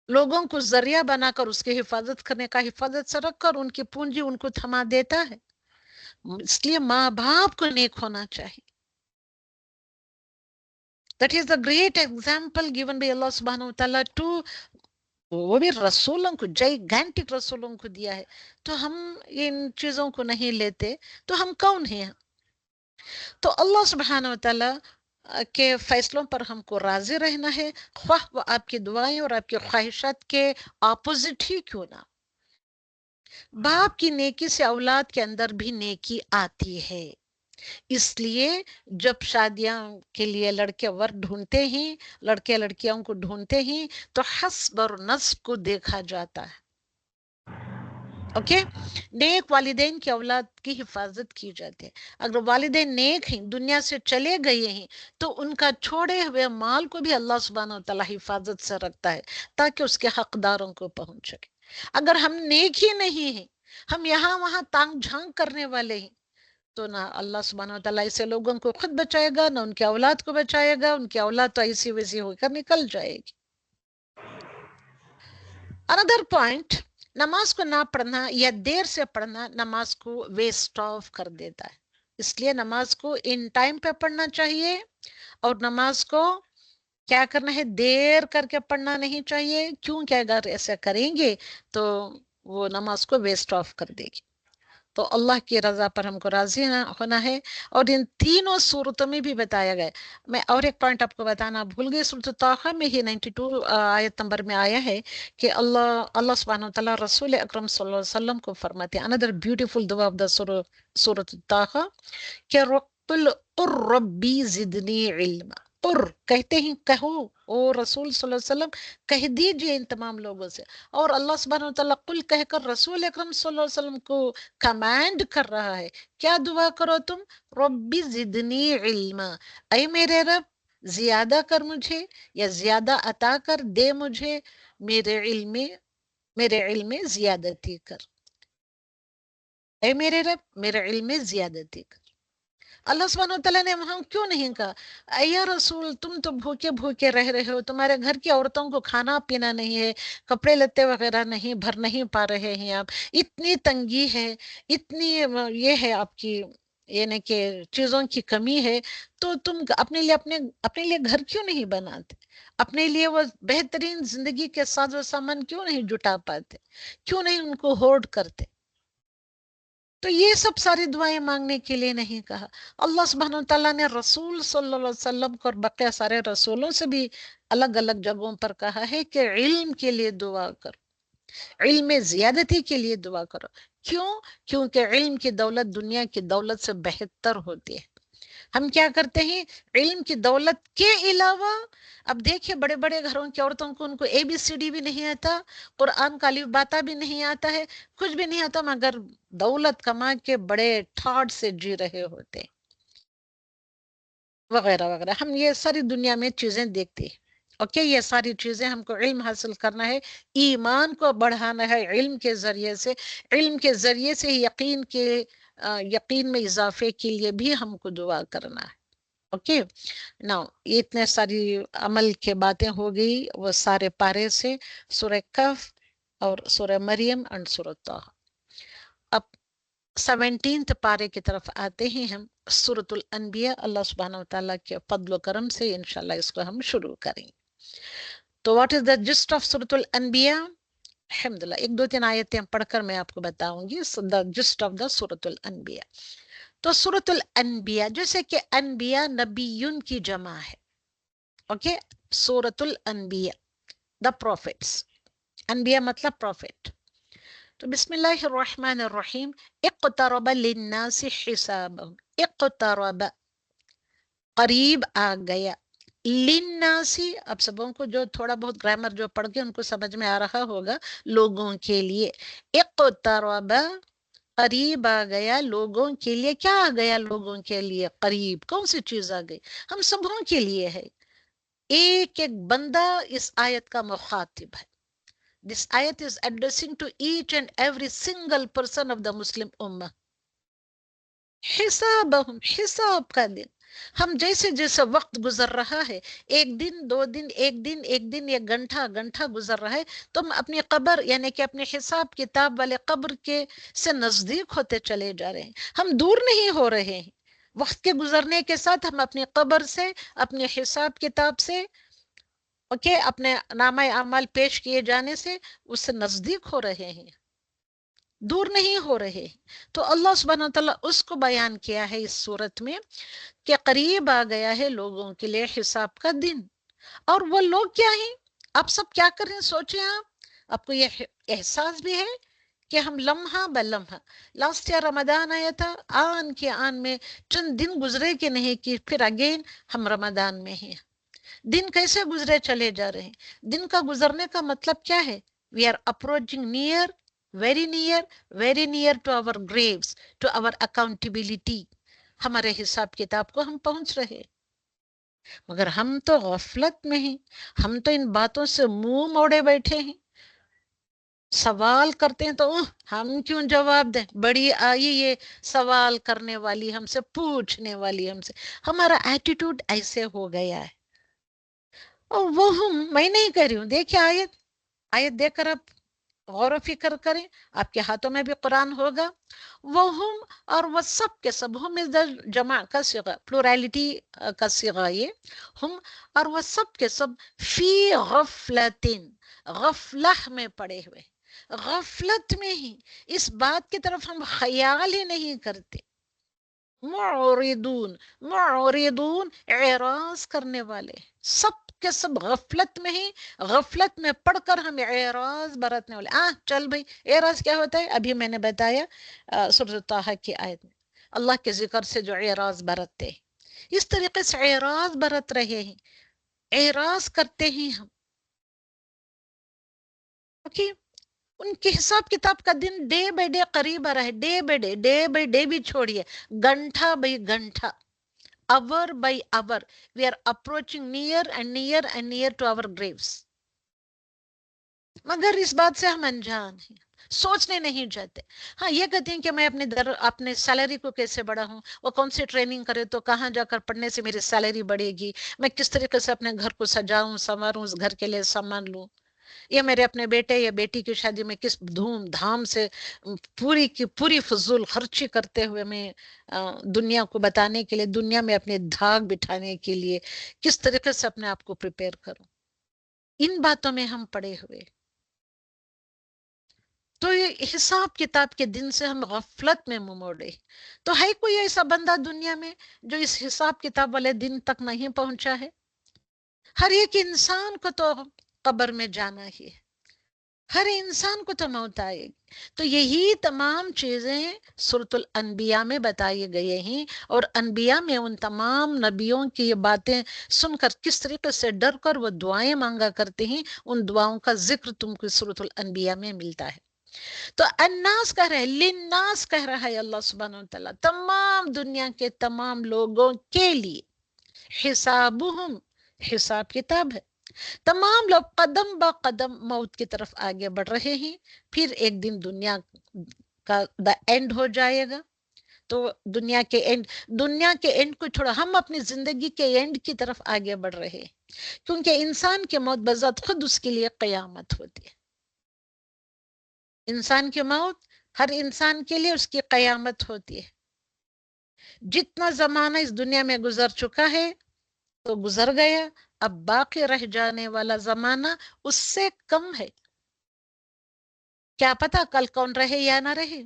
لوگوں کو ذریعہ بنا کر اس کی حفاظت کرنے کا، حفاظت سے رکھ کر ان کی پونجی ان کو تھما دیتا ہے. اس لیے ماں باپ کو نیک ہونا چاہیے. That is the great example given by Allah subhanahu wa ta'ala to وہ بھی رسولوں کو، جائگانٹک رسولوں کو دیا ہے. تو ہم ان چیزوں کو نہیں لیتے تو ہم کون ہیں؟ تو اللہ سبحانہ و تعالیٰ کے فیصلوں پر ہم کو راضی رہنا ہے، خواہ وہ آپ کی دعائیں اور آپ کی خواہشات کے اپوزٹ ہی کیوں نہ. باپ کی نیکی سے اولاد کے اندر بھی نیکی آتی ہے. اس لیے جب شادیاں کے لیے لڑکے ور ڈھونڈتے ہیں، لڑکے لڑکیوں کو ڈھونڈتے ہیں تو حسب اور نسب کو دیکھا جاتا ہے. اوکے، نیک والدین کی اولاد کی حفاظت کی جاتی ہے. اگر والدین نیک ہیں، دنیا سے چلے گئے ہیں، تو ان کا چھوڑے ہوئے مال کو بھی اللہ سبحانہ و تعالیٰ حفاظت سے رکھتا ہے تاکہ اس کے حقداروں کو پہنچ سکے. اگر ہم نیک ہی نہیں ہیں، ہم یہاں وہاں تانگ جھانک کرنے والے ہیں، تو نہ اللہ سبحانہ و تعالیٰ ایسے لوگوں کو خود بچائے گا، نہ ان کی اولاد کو بچائے گا. ان کی اولاد تو ایسی ویسی ہو کر نکل جائے گی. اندر پوائنٹ، نماز کو نہ پڑھنا یا دیر سے پڑھنا نماز کو ویسٹ آف کر دیتا ہے. اس لیے نماز کو ان ٹائم پہ پڑھنا چاہیے، اور نماز کو کیا کرنا ہے؟ دیر کر کے پڑھنا نہیں چاہیے. کیونکہ اگر ایسا کریں گے تو وہ نماز کو ویسٹ آف کر دے گی. تو اللہ کی رضا پر ہم کو راضی ہونا ہے. اور ان تینوں صورتوں میں بھی بتایا گیا. میں اور ایک پوائنٹ آپ کو بتانا بھول گئی. سورۃ طٰہٰ میں ہی 92 آیت نمبر میں آیا ہے کہ اللہ سبحانہ وتعالیٰ رسول اکرم صلی اللہ علیہ وسلم کو فرماتے ہیں، another beautiful دعا of the سورۃ طٰہٰ، کہ قل ربی زدنی علما. کہتے ہیں، کہو او رسول صلی اللہ علیہ وسلم، کہہ دیجئے ان تمام لوگوں سے. اور اللہ سبحانہ وتعالیٰ قل کہہ کر رسول اکرم صلی اللہ علیہ وسلم کو کمانڈ کر رہا ہے. کیا دعا کرو تم؟ ربی زدنی علما، اے میرے رب زیادہ کر مجھے، یا زیادہ عطا کر دے مجھے، میرے علم میں زیادتی کر. اے میرے رب میرے علم میں زیادتی کر. اللہ سبحانہ وتعالیٰ نے وہاں کیوں نہیں کہا اے یا رسول تم تو بھوکے بھوکے رہ رہے ہو، تمہارے گھر کی عورتوں کو کھانا پینا نہیں ہے، کپڑے لتے وغیرہ نہیں بھر نہیں پا رہے ہیں، آپ اتنی تنگی ہے، اتنی یہ ہے آپ کی، یعنی کہ چیزوں کی کمی ہے، تو تم اپنے لیے گھر کیوں نہیں بناتے؟ اپنے لیے وہ بہترین زندگی کے ساز و سامان کیوں نہیں جٹا پاتے؟ کیوں نہیں ان کو ہولڈ کرتے؟ تو یہ سب ساری دعائیں مانگنے کے لیے نہیں کہا. اللہ سبحانہ وتعالیٰ نے رسول صلی اللہ علیہ وسلم کو اور بقیہ سارے رسولوں سے بھی الگ الگ جگہوں پر کہا ہے کہ علم کے لیے دعا کرو، علم میں زیادتی کے لیے دعا کرو. کیوں؟ کیونکہ علم کی دولت دنیا کی دولت سے بہتر ہوتی ہے. ہم کیا کرتے ہیں؟ علم کی دولت کے علاوہ، اب دیکھیں بڑے بڑے گھروں کی عورتوں کو، ان کو ABCD بھی نہیں آتا، قرآن کا الف باتا بھی نہیں آتا ہے، کچھ بھی نہیں آتا، مگر دولت کما کے بڑے ٹھاٹ سے جی رہے ہوتے وغیرہ وغیرہ. ہم یہ ساری دنیا میں چیزیں دیکھتے ہیں. اوکے، یہ ساری چیزیں ہم کو علم حاصل کرنا ہے، ایمان کو بڑھانا ہے علم کے ذریعے سے. علم کے ذریعے سے یقین میں اضافے کے لیے بھی ہم کو دعا کرنا ہے. اوکے نا، اتنے ساری عمل کے باتیں ہو گئی وہ سارے پارے سے، سورہ کہف اور سورہ مریم اور سورہ طٰہٰ. اب 17 پارے کی طرف آتے ہیں ہم، سورۃ الانبیاء. اللہ سبحانہ وتعالیٰ کے فضل و کرم سے انشاءاللہ اس کو ہم شروع کریں. تو what is the just of سورۃ الانبیاء؟ الحمدللہ 1 2 3 آیتیں پڑھ کر میں آپ کو بتاؤں گی دا جسٹ آف دا سورۃ الانبیاء. تو سورۃ الانبیاء، جیسے کہ انبیاء نبیون کی جمع ہے، اوکے، سورۃ الانبیاء، دا پروفیٹس، انبیاء مطلب پروفیٹ. تو بسم اللہ الرحمن الرحیم. اقترب للناس حسابهم، اقترب قریب آ گیا، للناسی، اب سبوں کو جو تھوڑا بہت گرامر جو پڑھ کے ان کو سمجھ میں آ رہا ہوگا، لوگوں کے لیے. اقترب قریب آ گیا لوگوں کے لیے. کیا آ گیا لوگوں کے لیے؟ قریب. کون سی چیز آ گئی؟ ہم سبوں کے لیے ہے. ایک ایک بندہ اس آیت کا مخاطب ہے. This ayat is addressing to each and every single person of the Muslim Ummah. حسابہم، حساب کا دن. ہم جیسے جیسے وقت گزر رہا ہے، ایک دن، دو دن، ایک دن، ایک دن، ایک گھنٹہ، گھنٹہ گزر رہا ہے، تم اپنی قبر یعنی کہ اپنے حساب کتاب والے قبر کے سے نزدیک ہوتے چلے جا رہے ہیں. ہم دور نہیں ہو رہے ہیں. وقت کے گزرنے کے ساتھ ہم اپنی قبر سے، اپنے حساب کتاب سے، اوکے، اپنے نامہ اعمال پیش کیے جانے سے اس سے نزدیک ہو رہے ہیں، دور نہیں ہو رہے. تو اللہ سبحانہ وتعالیٰ اس کو بیان کیا ہے اس صورت میں کہ قریب آ گیا ہے لوگوں کے لیے حساب کا دن. اور وہ لوگ کیا ہیں؟ آپ سب کیا کر رہے ہیں؟ سوچیں آپ کو یہ احساس بھی ہے کہ ہم لمحہ بلمحہ، لاسٹ ایئر رمضان آیا تھا، آن کے آن میں چند دن گزرے کہ نہیں کہ پھر اگین ہم رمضان میں ہیں. دن کیسے گزرے چلے جا رہے ہیں. دن کا گزرنے کا مطلب کیا ہے؟ We are approaching near, very near, very near to our graves, to our accountability. ہمارے حساب کتاب کو ہم پہنچ رہے. مگر ہم تو غفلت میں ہیں. ہم تو ان باتوں سے منہ موڑے بیٹھے ہیں. سوال کرتے ہیں تو ہم کیوں جواب دیں؟ بڑی آئی یہ سوال کرنے والی، ہم سے پوچھنے والی، ہم سے. ہمارا ایٹیٹیوڈ ایسے ہو گیا ہے. اور وہ میں نہیں کہہ رہی ہوں، دیکھیں آیت دیکھ کر آپ غور و فکر کریں. آپ کے ہاتھوں میں بھی قرآن ہوگا. وہ اور وہ سب کے سب، ہم از دا جمع کا صیغہ، پلورالٹی کا صیغہ یہ. ہم اور وہ سب کے سب فی غفلتن، غفلہ میں پڑے ہوئے، غفلت میں ہی. اس بات کی طرف ہم خیال ہی نہیں کرتے. معرضون، معرضون اعراض کرنے والے، سب کے سب غفلت میں ہی، غفلت میں پڑھ کر ہم اعراض برتنے والے. چل بھئی، اعراض کیا ہوتا ہے؟ ابھی میں نے بتایا سورۃ طٰہٰ کی آیت میں، اللہ کے ذکر سے جو اعراض برتتے ہیں، اس طریقے سے اعراض برت رہے ہیں، اعراض کرتے ہیں ہم. اوکے، ان کے حساب کتاب کا دن ڈے بائی ڈے قریب آ رہا ہے. Day by day, day by day بھی چھوڑیے، گھنٹہ بائی گھنٹہ، hour by hour, we are approaching near and near and near to our graves. مگر اس بات سے ہم انجان ہیں، سوچنے نہیں جاتے. ہاں یہ کہتے ہیں کہ میں اپنے سیلری کو کیسے بڑھاؤں، وہ کون سی ٹریننگ کرے تو کہاں جا کر پڑھنے سے میری سیلری بڑھے گی، میں کس طریقے سے اپنے گھر کو سجاؤں سنواروں، اس گھر کے لیے سامان لوں، یا میرے اپنے بیٹے یا بیٹی کی شادی میں کس دھوم دھام سے پوری کی پوری فضول خرچی کرتے ہوئے میں دنیا کو بتانے کے لیے، دنیا میں اپنے دھاگ بٹھانے کے لیے کس طریقے سے اپنے آپ کو پریپیئر کروں. ان باتوں میں ہم پڑے ہوئے. تو یہ حساب کتاب کے دن سے ہم غفلت میں منہ موڑے. تو ہے کوئی ایسا بندہ دنیا میں جو اس حساب کتاب والے دن تک نہیں پہنچا ہے؟ ہر ایک انسان کو تو قبر میں جانا ہی ہے، ہر انسان کو تو موت آئے گی. تو یہی تمام چیزیں سورۃ الانبیاء میں بتائی گئی ہیں، اور انبیاء میں ان تمام نبیوں کی یہ باتیں سن کر کس طریقے سے ڈر کر وہ دعائیں مانگا کرتے ہیں، ان دعاؤں کا ذکر تم کو سورۃ الانبیاء میں ملتا ہے. تو الناس کہہ رہے ہیں، للناس کہہ رہا ہے اللہ سبحانہ وتعالیٰ، تمام دنیا کے تمام لوگوں کے لیے. حسابہم، حساب کتاب ہے. تمام لوگ قدم با قدم موت کی طرف آگے بڑھ رہے ہیں. پھر ایک دن دنیا کا دا اینڈ ہو جائے گا. تو دنیا کے اینڈ کو چھوڑا، ہم اپنی زندگی کے اینڈ کی طرف آگے بڑھ رہے ہیں، کیونکہ انسان کی موت بذات خود اس کے لیے قیامت ہوتی ہے. انسان کی موت ہر انسان کے لیے اس کی قیامت ہوتی ہے. جتنا زمانہ اس دنیا میں گزر چکا ہے تو گزر گیا، اب باقی رہ جانے والا زمانہ اس سے کم ہے. کیا پتا کل کون رہے یا نہ رہے.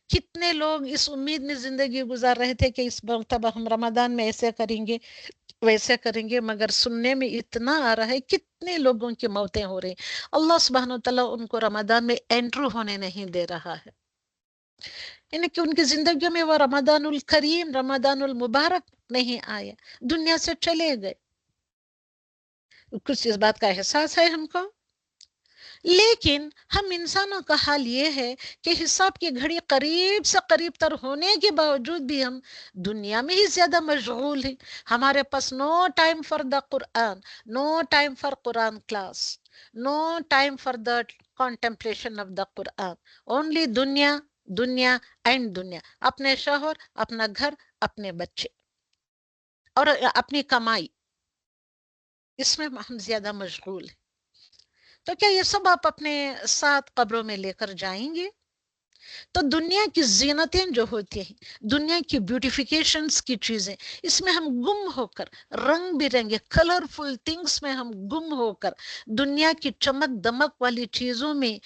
کتنے لوگ اس امید میں زندگی گزار رہے تھے کہ اس مرتبہ ہم رمضان میں ایسے کریں گے ویسے کریں گے، مگر سننے میں اتنا آ رہا ہے کتنے لوگوں کی موتیں ہو رہی. اللہ سبحانہ وتعالیٰ ان کو رمضان میں انٹر ہونے نہیں دے رہا ہے، یعنی کہ ان کی زندگیوں میں وہ رمضان الکریم، رمضان المبارک نہیں آیا، دنیا سے چلے گئے. کچھ اس بات کا احساس ہے ہم کو. لیکن ہم انسانوں کا حال یہ ہے کہ حساب کی گھڑی قریب سے قریب تر ہونے کے باوجود بھی ہم دنیا میں ہی زیادہ مشغول ہیں. ہمارے پاس no time for the Quran, no time for Quran class, no time for the contemplation of the Quran. Only دنیا، دنیا اینڈ دنیا، اپنے شوہر، اپنا گھر، اپنے بچے اور اپنی کمائی، اس میں ہم زیادہ مشغول ہیں. تو کیا یہ سب آپ اپنے ساتھ قبروں میں لے کر جائیں گے؟ تو دنیا کی زینتیں جو ہوتی ہیں، دنیا کی بیوٹیفیکیشنز کی چیزیں، اس میں ہم گم ہو کر، رنگ برنگے کلرفل تھنگس میں ہم گم ہو کر، دنیا کی چمک دمک والی چیزوں میں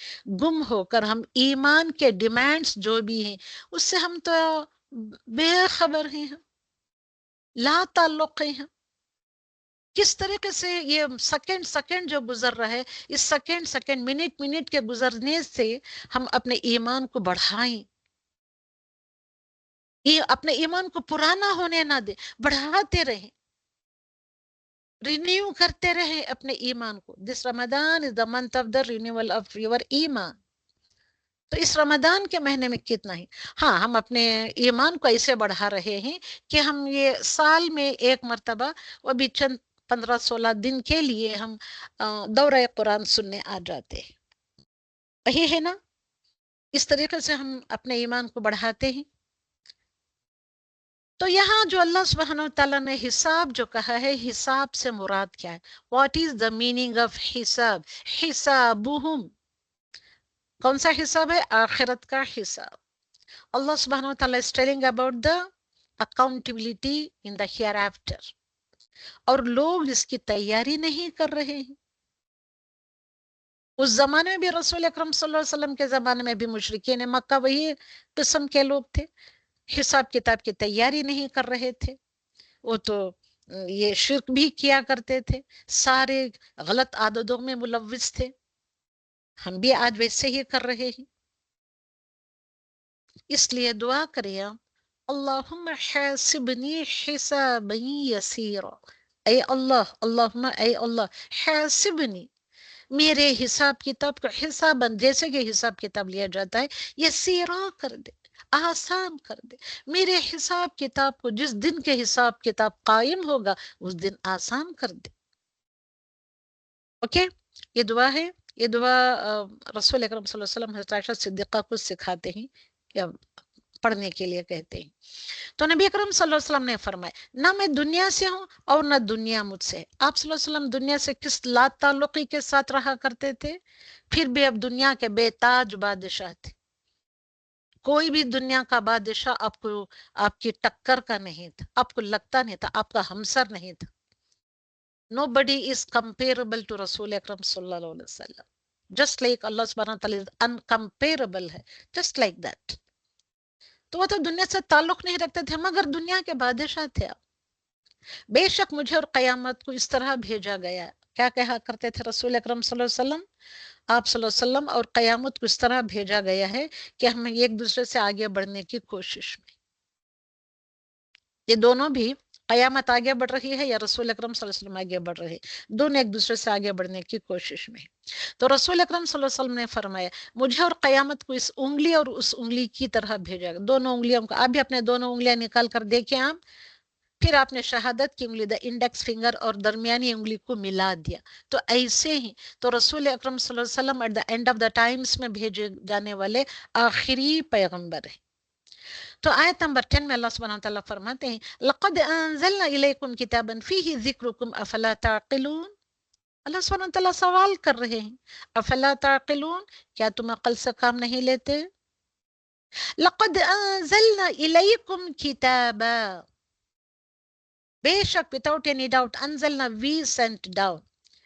گم ہو کر، ہم ایمان کے ڈیمانڈز جو بھی ہیں اس سے ہم تو بے خبر ہیں، لا تعلق ہیں. کس طریقے سے یہ سیکنڈ سیکنڈ جو گزر رہا ہے، اس سیکنڈ سیکنڈ، منٹ منٹ کے گزرنے سے ہم اپنے ایمان کو بڑھائیں، یہ اپنے ایمان کو پرانا ہونے نہ دیں، بڑھاتے رہیں، رینیو کرتے رہیں اپنے ایمان کو. دس رمضان is the month of the renewal of your ایمان. تو اس رمضان کے مہینے میں کتنا ہی ہاں ہم اپنے ایمان کو ایسے بڑھا رہے ہیں کہ ہم یہ سال میں ایک مرتبہ، وہ بھی چند 15-16 دن کے لیے ہم دورہ قرآن سننے آ جاتے ہیں. وہی ہے نا، اس طریقے سے ہم اپنے ایمان کو بڑھاتے ہیں. تو یہاں جو اللہ سبحانہ وتعالیٰ نے حساب جو کہا ہے، حساب سے مراد کیا ہے؟ What is the meaning of حساب؟ حسابہم، کون سا حساب ہے؟ آخرت کا حساب. اللہ سبحانہ وتعالیٰ is telling about the accountability in the hereafter. اور لوگ اس کی تیاری نہیں کر رہے ہیں. اس زمانے میں بھی رسول اکرم صلی اللہ علیہ وسلم کے زمانے میں بھی مشرکین مکہ وہی قسم کے لوگ تھے، حساب کتاب کی تیاری نہیں کر رہے تھے. وہ تو یہ شرک بھی کیا کرتے تھے، سارے غلط عادتوں میں ملوث تھے. ہم بھی آج ویسے ہی کر رہے ہیں. اس لیے دعا کریں، اللہم حاسبنی حسابا یسیرا. اے اللہ، اللہم اے اللہ، حاسبنی، میرے حساب کتاب کا حساباً، جیسے کہ حساب کتاب لیا جاتا ہے، یسیرا کر دے، آسان کر دے. میرے حساب کتاب کو جس دن کے حساب کتاب قائم ہوگا اس دن آسان کر دے. اوکے، یہ دعا ہے. یہ دعا رسول اکرم صلی اللہ علیہ وسلم حضرت عائشہ صدیقہ کو سکھاتے ہیں یا پڑھنے کے لیے کہتے ہیں. تو نبی اکرم صلی اللہ علیہ وسلم نے فرمایا، نہ میں دنیا سے ہوں اور نہ دنیا مجھ سے. آپ صلی اللہ علیہ وسلم دنیا سے کس لا تعلقی کے ساتھ رہا کرتے تھے، پھر بھی اب دنیا کے بے تاج بادشاہ تھے. کوئی بھی دنیا کا بادشاہ آپ کو، آپ کی ٹکر کا نہیں تھا، آپ کو لگتا نہیں تھا، آپ کا ہمسر نہیں تھا. Nobody is comparable to رسول اکرم صلی اللہ علیہ وسلم. Just like اللہ سبحانہ وتعالی uncomparable ہے، just like that. تو وہ تو دنیا سے تعلق نہیں رکھتے تھے مگر دنیا کے بادشاہ تھے. آپ بے شک مجھے اور قیامت کو اس طرح بھیجا گیا. کیا کہا کرتے تھے رسول اکرم صلی اللہ علیہ وسلم؟ آپ صلی اللہ علیہ وسلم اور قیامت کو اس طرح بھیجا گیا ہے کہ ہم ایک دوسرے سے آگے بڑھنے کی کوشش میں. یہ دونوں بھی، قیامت آگے بڑھ رہی ہے یا رسول اکرم صلی اللہ علیہ وسلم آگے بڑھ رہے ہیں، دونوں ایک دوسرے سے آگے بڑھنے کی کوشش میں. تو رسول اکرم صلی اللہ علیہ وسلم نے فرمایا، مجھے اور قیامت کو اس انگلی اور اس انگلی کی طرح بھیجا گیا. دونوں انگلیوں کو آپ بھی اپنے دونوں انگلیاں نکال کر دیکھیں آپ. پھر آپ نے شہادت کی انگلی، دا انڈیکس فنگر اور درمیانی انگلی کو ملا دیا. تو ایسے ہی تو رسول اکرم صلی اللہ علیہ وسلم at the end of the times میں بھیجے جانے والے آخری پیغمبر ہیں. تو آیت نمبر 10 میں اللہ سبحانہ وتعالیٰ فرماتے ہیں، لَقَدْ أَنزَلْنَا إِلَيْكُمْ كِتَابًا فِيهِ ذِكْرُكُمْ أَفَلَا تَعْقِلُونَ. اللہ سبحانہ وتعالیٰ سوال کر رہے ہیں، افلا تعقلون، کیا تم عقل سے کام نہیں لیتے؟ لَقَدْ أَنزَلْنَا إِلَيْكُمْ كِتَابًا، بے شک without any doubt، انزلنا we sent down.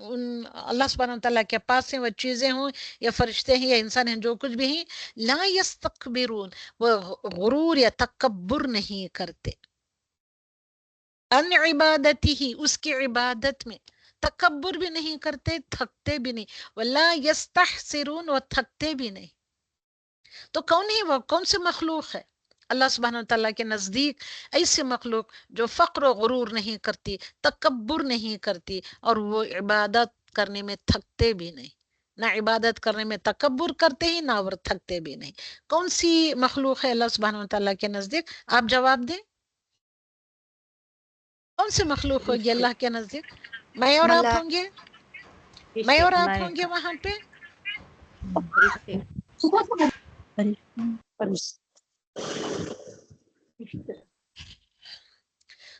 اللہ سبحانہ وتعالیٰ کے پاس ہیں، وہ چیزیں ہوں یا فرشتے ہیں یا انسان ہیں، جو کچھ بھی ہیں، لا یستکبرون، وہ غرور یا تکبر نہیں کرتے، ان عبادتی ہی، اس کی عبادت میں تکبر بھی نہیں کرتے، تھکتے بھی نہیں، ولا یستحسرون، وہ تھکتے بھی نہیں۔ تو کون ہے وہ، کون سے مخلوق ہے اللہ سبحانہ وتعالیٰ کے نزدیک؟ ایسے مخلوق جو فقر و غرور نہیں کرتی، تکبر نہیں کرتی، اور وہ عبادت کرنے میں تھکتے بھی نہیں، نہ عبادت کرنے میں تکبر کرتے ہی، نہ اور تھکتے بھی نہیں۔ کون سی مخلوق ہے اللہ سبحانہ وتعالیٰ کے نزدیک؟ آپ جواب دیں، کون سی مخلوق ہوگی اللہ کے نزدیک؟ میں اور آپ ہوں گے، میں اور آپ ہوں گے وہاں پہ۔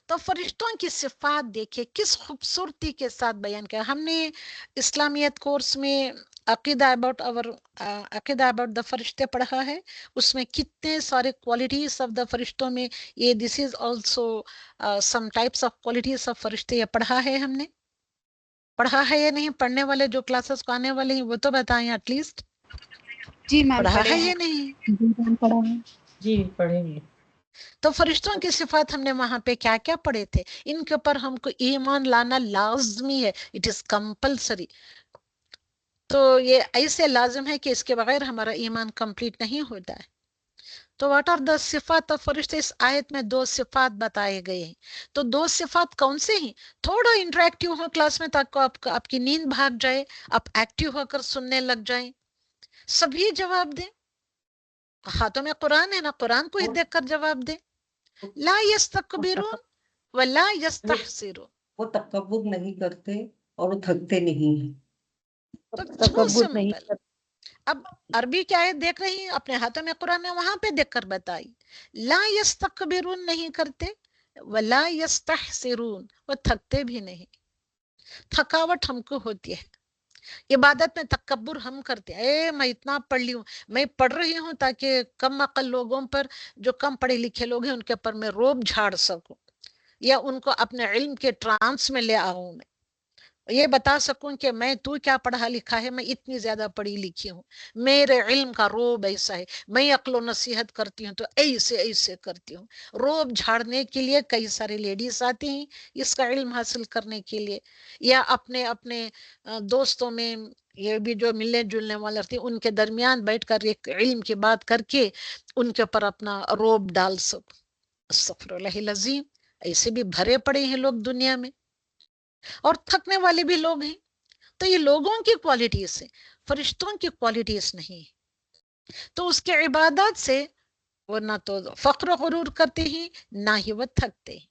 تو فرشتوں کی صفات دیکھیں کس خوبصورتی کے ساتھ بیان کیا۔ ہم نے اسلامیت کورس میں عقیدہ اباؤٹ دا فرشتے پڑھا ہے، اس میں کتنے سارے کوالٹیز آف دا فرشتوں میں یہ this is also some types of qualities of فرشتے، یہ پڑھا ہے، ہم نے پڑھا ہے یا نہیں؟ پڑھنے والے جو کلاسز کو آنے والے ہیں وہ تو بتائیں ایٹ لیسٹ، جی میم پڑھا پڑھے ہے ہیں۔ یا نہیں؟ جی پڑھیں گے۔ تو فرشتوں کی صفات ہم نے وہاں پہ کیا کیا پڑھے تھے؟ ان کے اوپر ہم کو ایمان لانا لازمی ہے، اٹ از کمپلسری۔ تو یہ ایسے لازم ہے کہ اس کے بغیر ہمارا ایمان کمپلیٹ نہیں ہوتا ہے۔ تو واٹ آر دا صفات آف فرشتے؟ اس آیت میں 2 صفات بتائے گئے ہیں۔ تو 2 صفات کون سے ہیں؟ تھوڑا انٹریکٹیو ہو کلاس میں تاکہ آپ کی نیند بھاگ جائے، آپ ایکٹیو ہو کر سننے لگ جائیں، سبھی جواب دیں۔ ہاتھوں میں قرآن ہے نا، قرآن کو ہی دیکھ کر جواب دیں۔ لا یستکبرون ولا یستحسرون، وہ تکبر نہیں کرتے اور وہ تھکتے نہیں ہیں۔ تو تکبر نہیں سمپل۔ اب عربی کی آیت دیکھ رہی ہیں اپنے ہاتھوں میں قرآن ہے، وہاں پہ دیکھ کر بتائی، لا یستکبرون نہیں کرتے، ولا یستحسرون، وہ تھکتے بھی نہیں۔ تھکاوٹ ہم کو ہوتی ہے، عبادت میں تکبر ہم کرتے ہیں، میں اتنا پڑھ لی ہوں، میں پڑھ رہی ہوں تاکہ کم عقل لوگوں پر، جو کم پڑھے لکھے لوگ ہیں ان کے پر میں روب جھاڑ سکوں، یا ان کو اپنے علم کے ٹرانس میں لے آؤں، میں یہ بتا سکوں کہ میں تو کیا پڑھا لکھا ہے، میں اتنی زیادہ پڑھی لکھی ہوں، میرے علم کا روب ایسا ہے، میں عقل و نصیحت کرتی ہوں تو ایسے ایسے کرتی ہوں۔ روب جھاڑنے کے لیے کئی سارے لیڈیز آتی ہیں اس کا علم حاصل کرنے کے لیے، یا اپنے دوستوں میں یہ بھی جو ملنے جلنے والے رہتے ہیں ان کے درمیان بیٹھ کر ایک علم کی بات کر کے ان کے اوپر اپنا روب ڈال سکوں۔ استغفر اللہ العظیم، ایسے بھی بھرے پڑے ہیں لوگ دنیا میں، اور تھکنے والے بھی لوگ ہیں۔ تو یہ لوگوں کی کوالٹیز ہیں، فرشتوں کی کوالٹیز نہیں۔ تو اس کے عبادات سے وہ نہ تو فقر و غرور کرتے ہیں، نہ ہی وہ تھکتے ہیں۔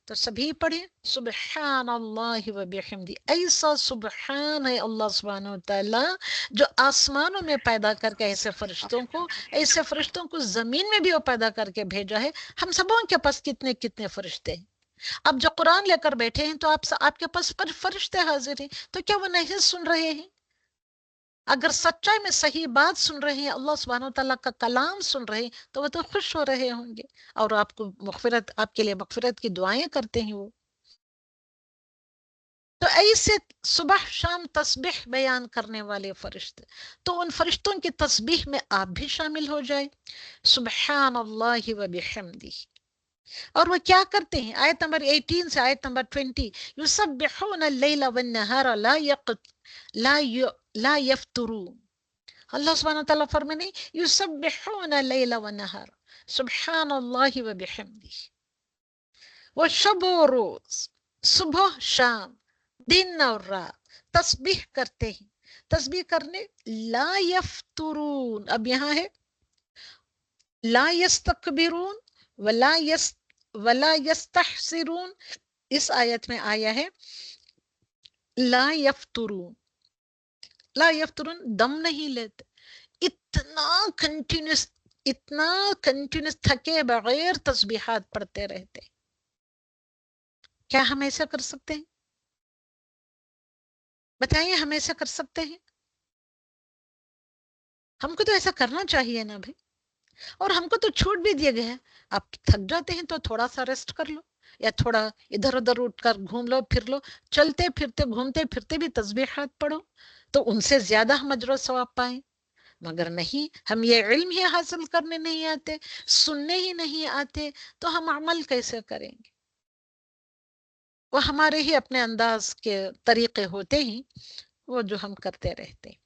تو سبھی پڑھیں سبحان اللہ و بحمدی۔ ایسا سبحان ہے اللہ سبحانہ وتعالی جو آسمانوں میں پیدا کر کے ایسے فرشتوں کو زمین میں بھی وہ پیدا کر کے بھیجا ہے۔ ہم سبوں کے پاس کتنے کتنے فرشتے ہیں، اب جو قرآن لے کر بیٹھے ہیں تو آپ کے پاس فرشتے حاضر ہیں، تو کیا وہ نہیں سن رہے ہیں؟ اگر سچائی میں صحیح بات سن رہے ہیں، اللہ سبحانہ وتعالیٰ کا کلام سن رہے ہیں، تو وہ تو خوش ہو رہے ہوں گے، اور آپ کے لیے مغفرت کی دعائیں کرتے ہیں وہ۔ تو ایسے صبح شام تسبیح بیان کرنے والے فرشتے، تو ان فرشتوں کی تسبیح میں آپ بھی شامل ہو جائے، سبحان اللہ و بحمدہ۔ اور وہ کیا کرتے ہیں؟ آیت نمبر 18 سے آیت نمبر 20، یسبحون اللیل والنہار لا یفترون۔ اللہ سبحانہ وتعالیٰ فرمانے یسبحون اللیل والنہار، سبحان اللہ و بحمدہ، وہ شب و روز، صبح شام، دن اور رات تسبیح کرتے ہیں۔ تسبیح کرنے لا یفترون، اب یہاں ہے لا یستکبرون ولا یستحسرون، اس آیت میں آیا ہے لا یفترون۔ لا یفترون دم نہیں لیتے، اتنا کنٹینیوس تھکے بغیر تسبیحات پڑھتے رہتے۔ کیا ہم ایسا کر سکتے ہیں؟ بتائیے، ہم ایسا کر سکتے ہیں؟ ہم کو تو ایسا کرنا چاہیے نا بھائی، اور ہم کو تو چھوٹ بھی دیا گیا ہے، آپ تھک جاتے ہیں تو تھوڑا سا ریسٹ کر لو، یا تھوڑا ادھر ادھر اٹھ کر گھوم لو پھر لو، چلتے پھرتے گھومتے پھرتے بھی تسبیحات پڑھو تو ان سے زیادہ ہم اجر و ثواب پائیں. مگر نہیں، ہم یہ علم ہی حاصل کرنے نہیں آتے، سننے ہی نہیں آتے، تو ہم عمل کیسے کریں گے؟ وہ ہمارے ہی اپنے انداز کے طریقے ہوتے ہیں وہ جو ہم کرتے رہتے ہیں.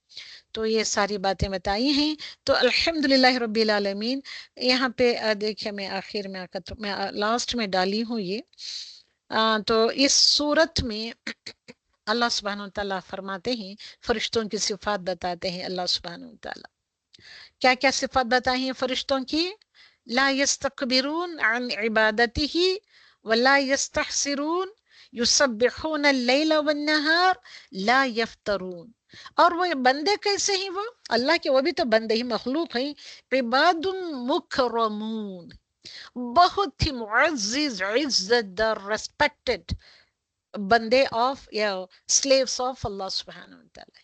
تو یہ ساری باتیں بتائی ہیں. تو الحمدللہ رب العالمین. یہاں پہ دیکھیں میں آخر میں میں لاسٹ میں ڈالی ہوں یہ. تو اس صورت میں اللہ سبحانہ وتعالیٰ فرماتے ہیں، فرشتوں کی صفات بتاتے ہیں. اللہ سبحانہ وتعالیٰ کیا کیا صفات بتائی ہیں فرشتوں کی؟ لا يستكبرون عن عبادته ولا يستحسرون يسبحون اللیل والنہار لا يفترون. اور وہ بندے کیسے ہیں؟ وہ اللہ کے، وہ بھی تو بندے ہی مخلوق ہیں. عباد مکرمون، بہت ہی معزز عزت دار ریسپیکٹڈ بندے آف یا سلیوز آف اللہ سبحانہ وتعالی.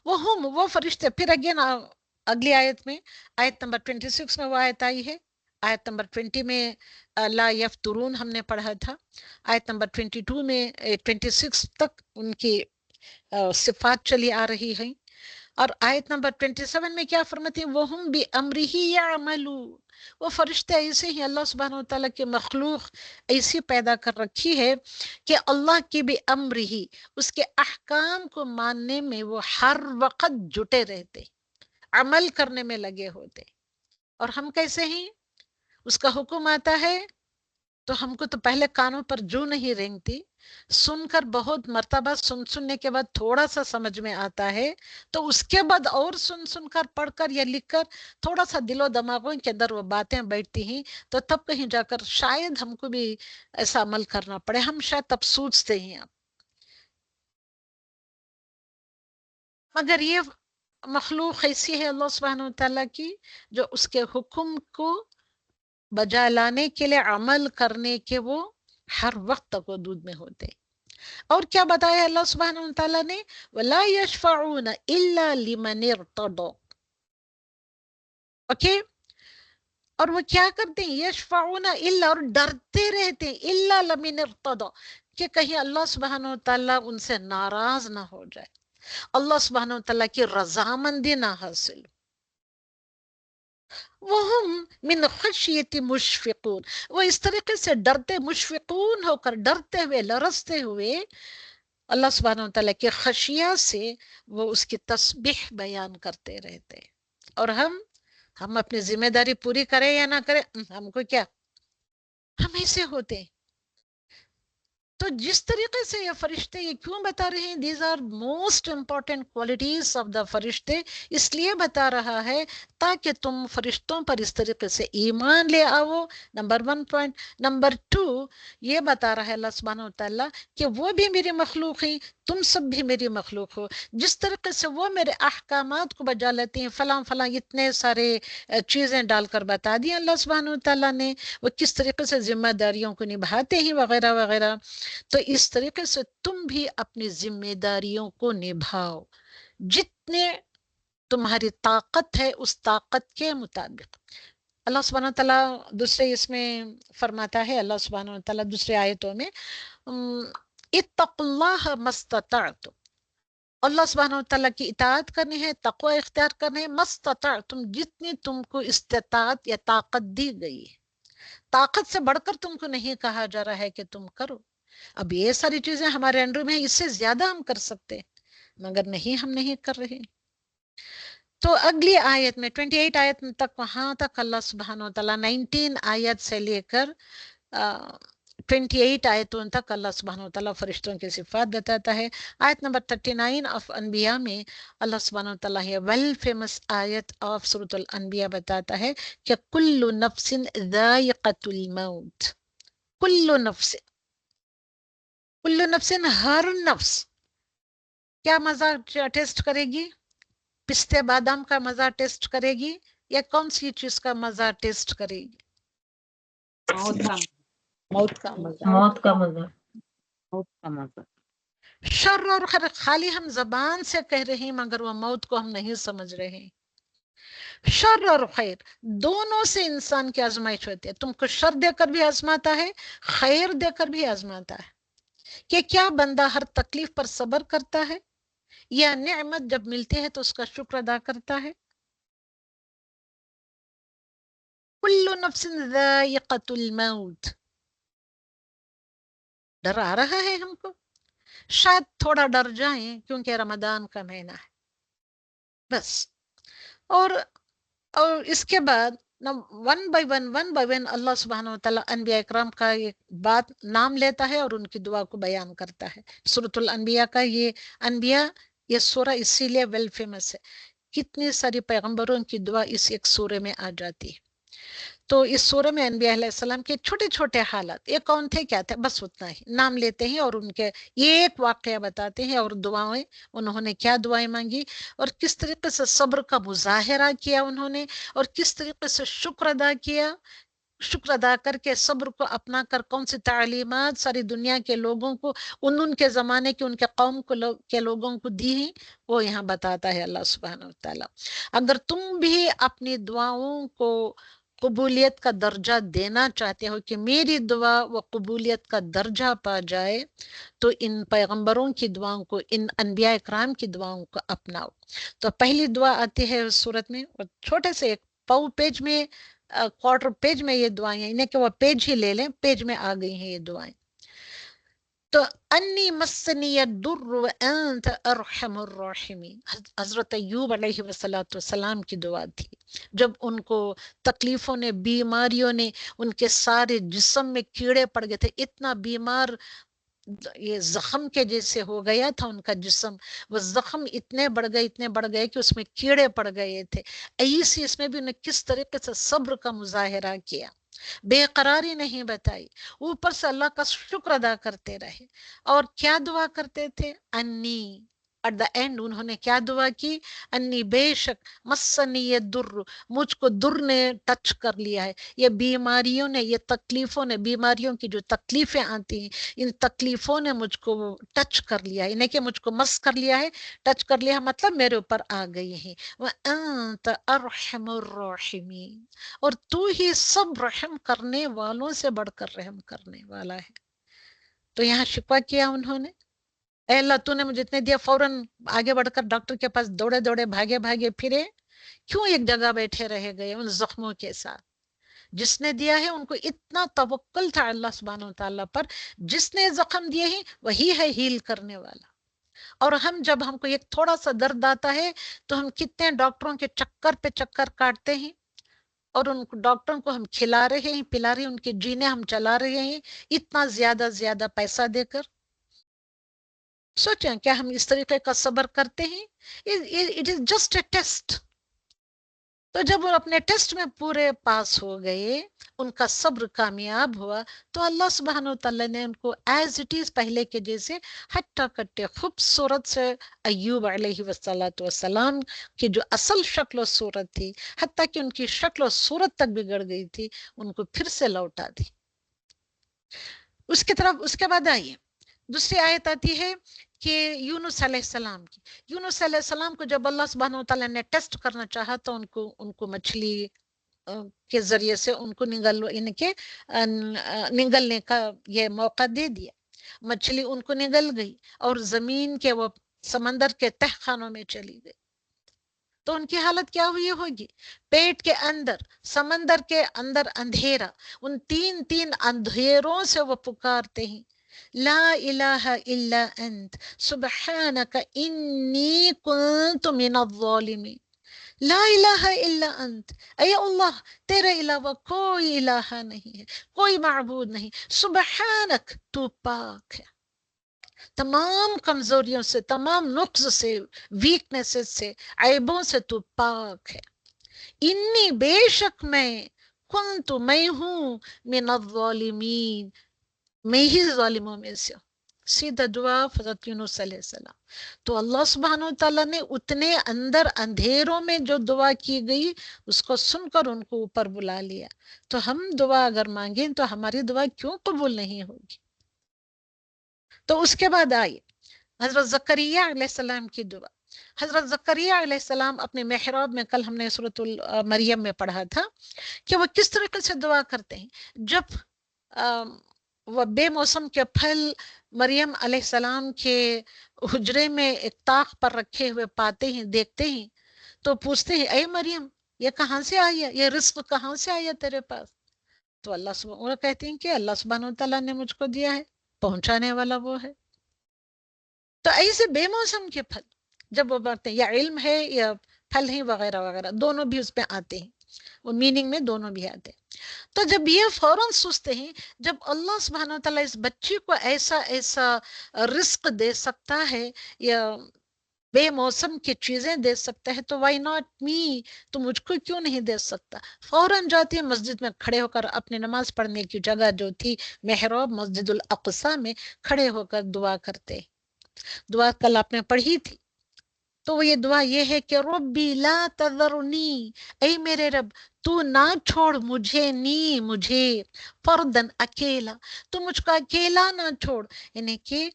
وہ فرشتے. پھر اگین اگلی آیت میں، آیت نمبر 26 میں وہ آیت آئی ہے. آیت نمبر 20 میں لا یفترون ہم نے پڑھا تھا. آیت نمبر 22 میں 26 تک ان کی صفات چلی آ رہی ہیں. اور آیت نمبر 27 میں کیا فرماتے ہیں؟ وَهُمْ بِأَمْرِهِ يَعْمَلُونَ. وہ فرشتے ایسے ہی اللہ سبحانہ وتعالیٰ کے مخلوق ایسی پیدا کر رکھی ہے کہ اللہ کی بھی امرہی، اس کے احکام کو ماننے میں وہ ہر وقت جٹے رہتے، عمل کرنے میں لگے ہوتے. اور ہم کیسے ہیں؟ اس کا حکم آتا ہے تو ہم کو تو پہلے کانوں پر جو نہیں رینگتی، سن کر بہت مرتبہ سننے کے بعد تھوڑا سا سمجھ میں آتا ہے، تو اس کے بعد اور سن کر پڑھ کر یا لکھ کر تھوڑا سا دل و دماغوں کے اندر وہ باتیں بیٹھتی ہیں، تو تب کہیں جا کر شاید ہم کو بھی ایسا عمل کرنا پڑے. ہم شاید تب سوچتے ہیں اب. مگر یہ مخلوق ایسی ہے اللہ سبحانہ وتعالیٰ کی جو اس کے حکم کو بجا لانے کے لیے، عمل کرنے کے وہ ہر وقت تک حدود میں ہوتے. اور کیا بتایا اللہ سبحانہ وتعالیٰ نے؟ وَلَا يَشْفَعُونَ إِلَّا لِمَنِ ارْتَضَى. اوکے. اور وہ کیا کرتے ہیں؟ یشفعون الا، اور ڈرتے رہتے ہیں، الا لمن ارتضى، کہ کہیں اللہ سبحانہ وتعالیٰ ان سے ناراض نہ ہو جائے، اللہ سبحانہ وتعالیٰ کی رضامندی نہ حاصل. وَهُمْ مِنْ خَشْيَةِ مُشْفِقُونَ. وہ اس طریقے سے ڈرتے، مشفقون ہو کر، ڈرتے ہوئے، لرزتے ہوئے اللہ سبحانہ وتعالیٰ کی خشیہ سے وہ اس کی تسبیح بیان کرتے رہتے. اور ہم اپنی ذمہ داری پوری کریں یا نہ کریں، ہم کو کیا، ہم ایسے ہوتے. تو جس طریقے سے یہ فرشتے یہ کیوں بتا رہے ہیں؟ These are most important qualities of the فرشتے. اس لیے بتا رہا ہے تاکہ تم فرشتوں پر اس طریقے سے ایمان لے آؤ. Number 1 point. نمبر 2 یہ بتا رہا ہے اللہ سبحانہ وتعالیٰ کہ وہ بھی میری مخلوق ہیں، تم سب بھی میری مخلوق ہو. جس طریقے سے وہ میرے احکامات کو بجا لیتے ہیں، فلاں فلاں اتنے سارے چیزیں ڈال کر بتا دی اللہ سبحانہ وتعالیٰ نے، وہ کس طریقے سے ذمہ داریوں کو نبھاتے ہیں وغیرہ وغیرہ. تو اس طریقے سے تم بھی اپنی ذمہ داریوں کو نبھاؤ جتنے تمہاری طاقت ہے، اس طاقت کے مطابق. اللہ سبحانہ وتعالیٰ دوسرے اس میں فرماتا ہے، اللہ سبحانہ وتعالیٰ دوسرے آیتوں میں اتقوا اللہ ما استطعتم، اللہ سبحانہ وتعالیٰ کی اطاعت کرنی ہے، تقوی اختیار کرنے ہے، ما استطعتم، جتنی تم کو استطاعت یا طاقت دی گئی ہے. طاقت سے بڑھ کر تم کو نہیں کہا جا رہا ہے کہ تم کرو. اب یہ ساری چیزیں ہمارے انڈر میں ہیں، اس سے زیادہ ہم کر سکتے، مگر نہیں، ہم نہیں کر رہے. تو اگلی آیت میں 28 آیت تک، وہاں تک اللہ سبحانہ وتعالیٰ 19 آیت سے لے کر 28 آیتوں تک اللہ سبحانہ وتعالیٰ فرشتوں کی صفات بتاتا ہے. آیت نمبر 39 آف انبیاء میں اللہ سبحانہ وتعالیٰ یہ ویل فیمس آیت آف سورۃ الانبیاء بتاتا ہے کہ کل نفس ذائقۃ الموت. کل نفس، کل نفس، ہر نفس کیا مزہ ٹیسٹ کرے گی؟ پستے بادام کا مزہ ٹیسٹ کرے گی یا کون سی چیز کا مزہ ٹیسٹ کرے گی؟ موت کا مزہ. موت کا مزہ. موت کا مزہ. شر اور خیر خالی ہم زبان سے کہہ رہے ہیں، مگر وہ موت کو ہم نہیں سمجھ رہے ہیں. شر اور خیر دونوں سے انسان کی آزمائش ہوتی ہے. تم کو شر دے کر بھی آزماتا ہے، خیر دے کر بھی آزماتا ہے کہ کیا بندہ ہر تکلیف پر صبر کرتا ہے یا نعمت جب ملتی ہے تو اس کا شکر ادا کرتا ہے. کل نفس ذائقۃ الموت. ڈر آ رہا ہے ہم کو، شاید تھوڑا ڈر جائیں کیونکہ رمضان کا مہینہ ہے بس. اور اس کے بعد ون بائی ون اللہ سبحانہ وتعالیٰ انبیاء اکرام کا ایک بات نام لیتا ہے اور ان کی دعا کو بیان کرتا ہے. سورۃ الانبیاء کا یہ سورہ اسی لیے ویل فیمس ہے. کتنی ساری پیغمبروں کی دعا اس ایک سورے میں آ جاتی ہے. تو اس سورہ میں انبیاء علیہ السلام کے چھوٹے چھوٹے حالات، یہ کون تھے کیا تھے بس اتنا ہی نام لیتے ہیں اور ان کے یہ ایک واقعہ بتاتے ہیں اور دعائیں انہوں نے کیا دعائیں مانگی اور کس طریقے سے صبر کا مظاہرہ کیا انہوں نے اور کس طریقے سے شکر ادا کیا. شکر ادا کر کے صبر کو اپنا کر کون سی تعلیمات ساری دنیا کے لوگوں کو ان کے زمانے کے ان کے قوم کے لوگوں کو دی ہیں وہ یہاں بتاتا ہے اللہ سبحانہ وتعالیٰ. اگر تم بھی اپنی دعاؤں کو قبولیت کا درجہ دینا چاہتے ہو کہ میری دعا وہ قبولیت کا درجہ پا جائے تو ان پیغمبروں کی دعاؤں کو، ان انبیاء اکرام کی دعاؤں کو اپناؤ. تو پہلی دعا آتی ہے اس صورت میں اور چھوٹے سے ایک پیج میں کوارٹر پیج میں یہ دعائیں ہیں، انہیں کہ وہ پیج ہی لے لیں، پیج میں آ گئی ہیں یہ دعائیں. تو انی مسنی الضر وانت ارحم الراحمین، حضرت ایوب علیہ السلام کی دعا تھی جب ان کو تکلیفوں نے، بیماریوں نے، ان کے سارے جسم میں کیڑے پڑ گئے تھے، اتنا بیمار یہ زخم کے جیسے ہو گیا تھا ان کا جسم. وہ زخم اتنے بڑھ گئے کہ اس میں کیڑے پڑ گئے تھے. ایسی اس میں بھی انہیں کس طریقے سے صبر کا مظاہرہ کیا، بے قراری نہیں بتائی، اوپر سے اللہ کا شکر ادا کرتے رہے. اور کیا دعا کرتے تھے؟ انی، ایٹ دا اینڈ انہوں نے کیا دعا کی؟ انی بے شک، مسنی یہ در، مجھ کو در نے ٹچ کر لیا ہے، یہ بیماریوں نے، یہ تکلیفوں نے، بیماریوں کی جو تکلیفیں آتی ہیں ان تکلیفوں نے مجھ کو ٹچ کر لیا ہے، انہیں کہ مجھ کو مس کر لیا ہے، ٹچ کر لیا مطلب میرے اوپر آ گئی ہیں. وَأَنْتَ أَرْحَمُ الرَّاحِمِينَ، اور تو ہی سب رحم کرنے والوں سے بڑھ کر رحم کرنے والا ہے. تو یہاں شکوہ کیا انہوں نے، اے اللہ تو نے مجھے اتنے دیا، فوراً آگے بڑھ کر ڈاکٹر کے پاس دوڑے بھاگے پھرے، کیوں ایک جگہ بیٹھے رہ گئے ان زخموں کے ساتھ؟ جس نے دیا ہے ان کو اتنا توکل تھا اللہ سبحانہ وتعالیٰ پر، جس نے زخم دیے ہیں وہی ہے ہیل کرنے والا. اور جب ہم کو ایک تھوڑا سا درد آتا ہے تو ہم کتنے ڈاکٹروں کے چکر پہ چکر کاٹتے ہیں اور ان ڈاکٹروں کو ہم کھلا رہے ہیں، پلا رہے ہیں، ان کے جینے ہم چلا رہے ہیں اتنا زیادہ پیسہ دے کر. سوچیں کیا ہم اس طریقے کا صبر کرتے ہیں؟ It is just a test. تو جب وہ اپنے ٹیسٹ میں پورے پاس ہو گئے، ان کا صبر کامیاب ہوا، تو اللہ سبحانہ وتعالیٰ نے ان کو ایز اٹ از پہلے کے جیسے ہٹا کٹے خوبصورت سے ایوب علیہ والسلام کی جو اصل شکل و صورت تھی، حتیٰ کہ ان کی شکل و صورت تک بگڑ گئی تھی، ان کو پھر سے لوٹا دی. اس کے بعد آئیے دوسری آیت آتی ہے کہ یونس علیہ السلام کی. یونس علیہ السلام کو جب اللہ سبحانہ وتعالیٰ نے ٹیسٹ کرنا چاہا تو ان کو مچھلی کے ذریعے سے ان کو نگلنے کا یہ موقع دے دیا. مچھلی ان کو نگل گئی اور زمین کے وہ سمندر کے تہ خانوں میں چلی گئی. تو ان کی حالت کیا ہوئی ہوگی؟ پیٹ کے اندر، سمندر کے اندر اندھیرا، ان تین اندھیروں سے وہ پکارتے ہیں لا الہ الا انت سبحانک انی کنت من الظالمین. لا الہ الا انت، اے اللہ تیرے علاوہ کوئی الہ نہیں ہے، کوئی معبود نہیں. سبحانک، تو پاک ہے، تمام کمزوریوں سے، تمام نقص سے، ویکنیسز سے، عیبوں سے تو پاک ہے. انی، بے شک میں ہوں من الظالمین، میں ہی ظالموں میں سے ہوں. سیدھا دعا حضرت یونس علیہ السلام. تو اللہ سبحانہ وتعالیٰ نے اتنے اندر اندھیروں میں جو دعا کی گئی اس کو سن کر ان کو اوپر بلا لیا. تو ہم دعا اگر مانگیں تو ہماری دعا کیوں قبول نہیں ہوگی؟ تو اس کے بعد آئی حضرت زکریا علیہ السلام کی دعا. حضرت زکریا علیہ السلام اپنے محراب میں، کل ہم نے سورۃ مریم میں پڑھا تھا کہ وہ کس طریقے سے دعا کرتے ہیں. جب وہ بے موسم کے پھل مریم علیہ السلام کے حجرے میں ایک طاق پر رکھے ہوئے پاتے ہیں، دیکھتے ہیں، تو پوچھتے ہیں اے مریم یہ کہاں سے آئی ہے، یہ رزق کہاں سے آئی ہے تیرے پاس؟ تو وہ کہتے ہیں کہ اللہ سبحانہ وتعالیٰ نے مجھ کو دیا ہے، پہنچانے والا وہ ہے. تو ایسے بے موسم کے پھل جب وہ بڑھتے ہیں، یا علم ہے یا پھل ہیں وغیرہ وغیرہ، دونوں بھی اس پہ آتے ہیں، وہ میننگ میں دونوں بھی آتے ہیں. تو جب یہ فوراً سوچتے ہیں جب اللہ سبحانہ وتعالیٰ اس بچی کو ایسا ایسا رزق دے سکتا ہے یا بے موسم کی چیزیں دے سکتا ہے تو وائی ناٹ می، تو مجھ کو کیوں نہیں دے سکتا؟ فوراً جاتے ہیں مسجد میں کھڑے ہو کر، اپنی نماز پڑھنے کی جگہ جو تھی محراب مسجد الاقصی میں کھڑے ہو کر دعا کرتے. دعا کل آپ نے پڑھی تھی، تو وہ یہ دعا یہ ہے کہ ربی لا تذرنی، اے میرے رب تو نہ چھوڑ مجھے فردن اکیلا، تو مجھ کو اکیلا نہ چھوڑ، یعنی کہ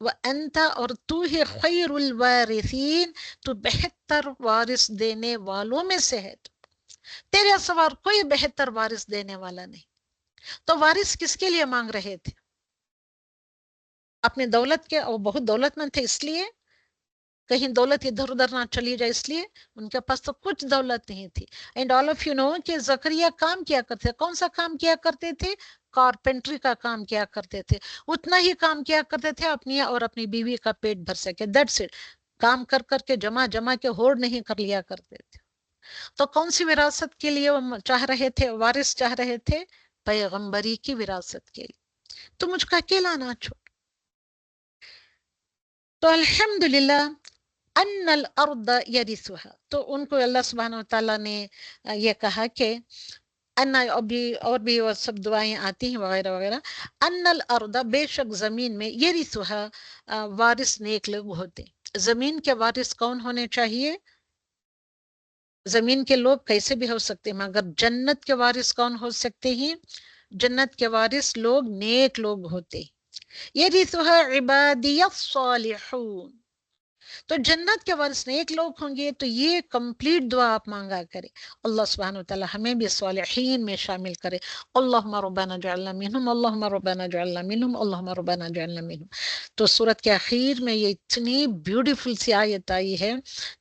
وَأَنْتَ، اور تو ہی خیر الوارثین، تو بہتر وارث دینے والوں میں سے ہے، تیرے سوا کوئی بہتر وارث دینے والا نہیں. تو وارث کس کے لیے مانگ رہے تھے؟ اپنے دولت کے، اور بہت دولت مند تھے اس لیے، کہیں دولت ادھر ادھر نہ چلی جائے اس لیے، ان کے پاس تو کچھ دولت نہیں تھی. And all of you know کہ زکریا کام کیا کرتے، کون سا کام کیا کرتے تھے؟ کارپینٹری کا کام کیا کرتے تھے. اتنا ہی کام کیا کرتے تھے اپنی اور اپنی بیوی کا پیٹ بھر سکے، دیٹس اٹ. کام کر کر کے جمع کے ہوڑ نہیں کر لیا کرتے تھے. تو کون سی وراثت کے لیے وہ چاہ رہے تھے، وارث چاہ رہے تھے؟ پیغمبری کی وراثت کے لیے. تو مجھ کا اکیلا نہ چھوڑ. تو الحمدللہ ان الارض یرثها، تو ان کو اللہ سبحانہ وتعالیٰ نے یہ کہا کہ ان، اور بھی وہ سب دعائیں آتی ہیں وغیرہ وغیرہ. ان الارض، بے شک زمین میں، یرثها، وارث نیک لوگ ہوتے. زمین کے وارث کون ہونے چاہیے؟ زمین کے لوگ کیسے بھی ہو سکتے ہیں، مگر جنت کے وارث کون ہو سکتے ہیں؟ جنت کے وارث لوگ نیک لوگ ہوتے. یرثها عبادی الصالحون، تو جنت کے وارث نیک لوگ ہوں گے. تو یہ کمپلیٹ دعا آپ مانگا کرے، اللہ سبحانہ وتعالی ہمیں بھی صالحین میں شامل کرے. اللہم ربنا جعلنا منہم، اللہم ربنا جعلنا منہم، اللہم ربنا جعلنا منہم. تو سورت کے اخیر میں یہ اتنی بیوٹیفل سی آیت آئی ہے،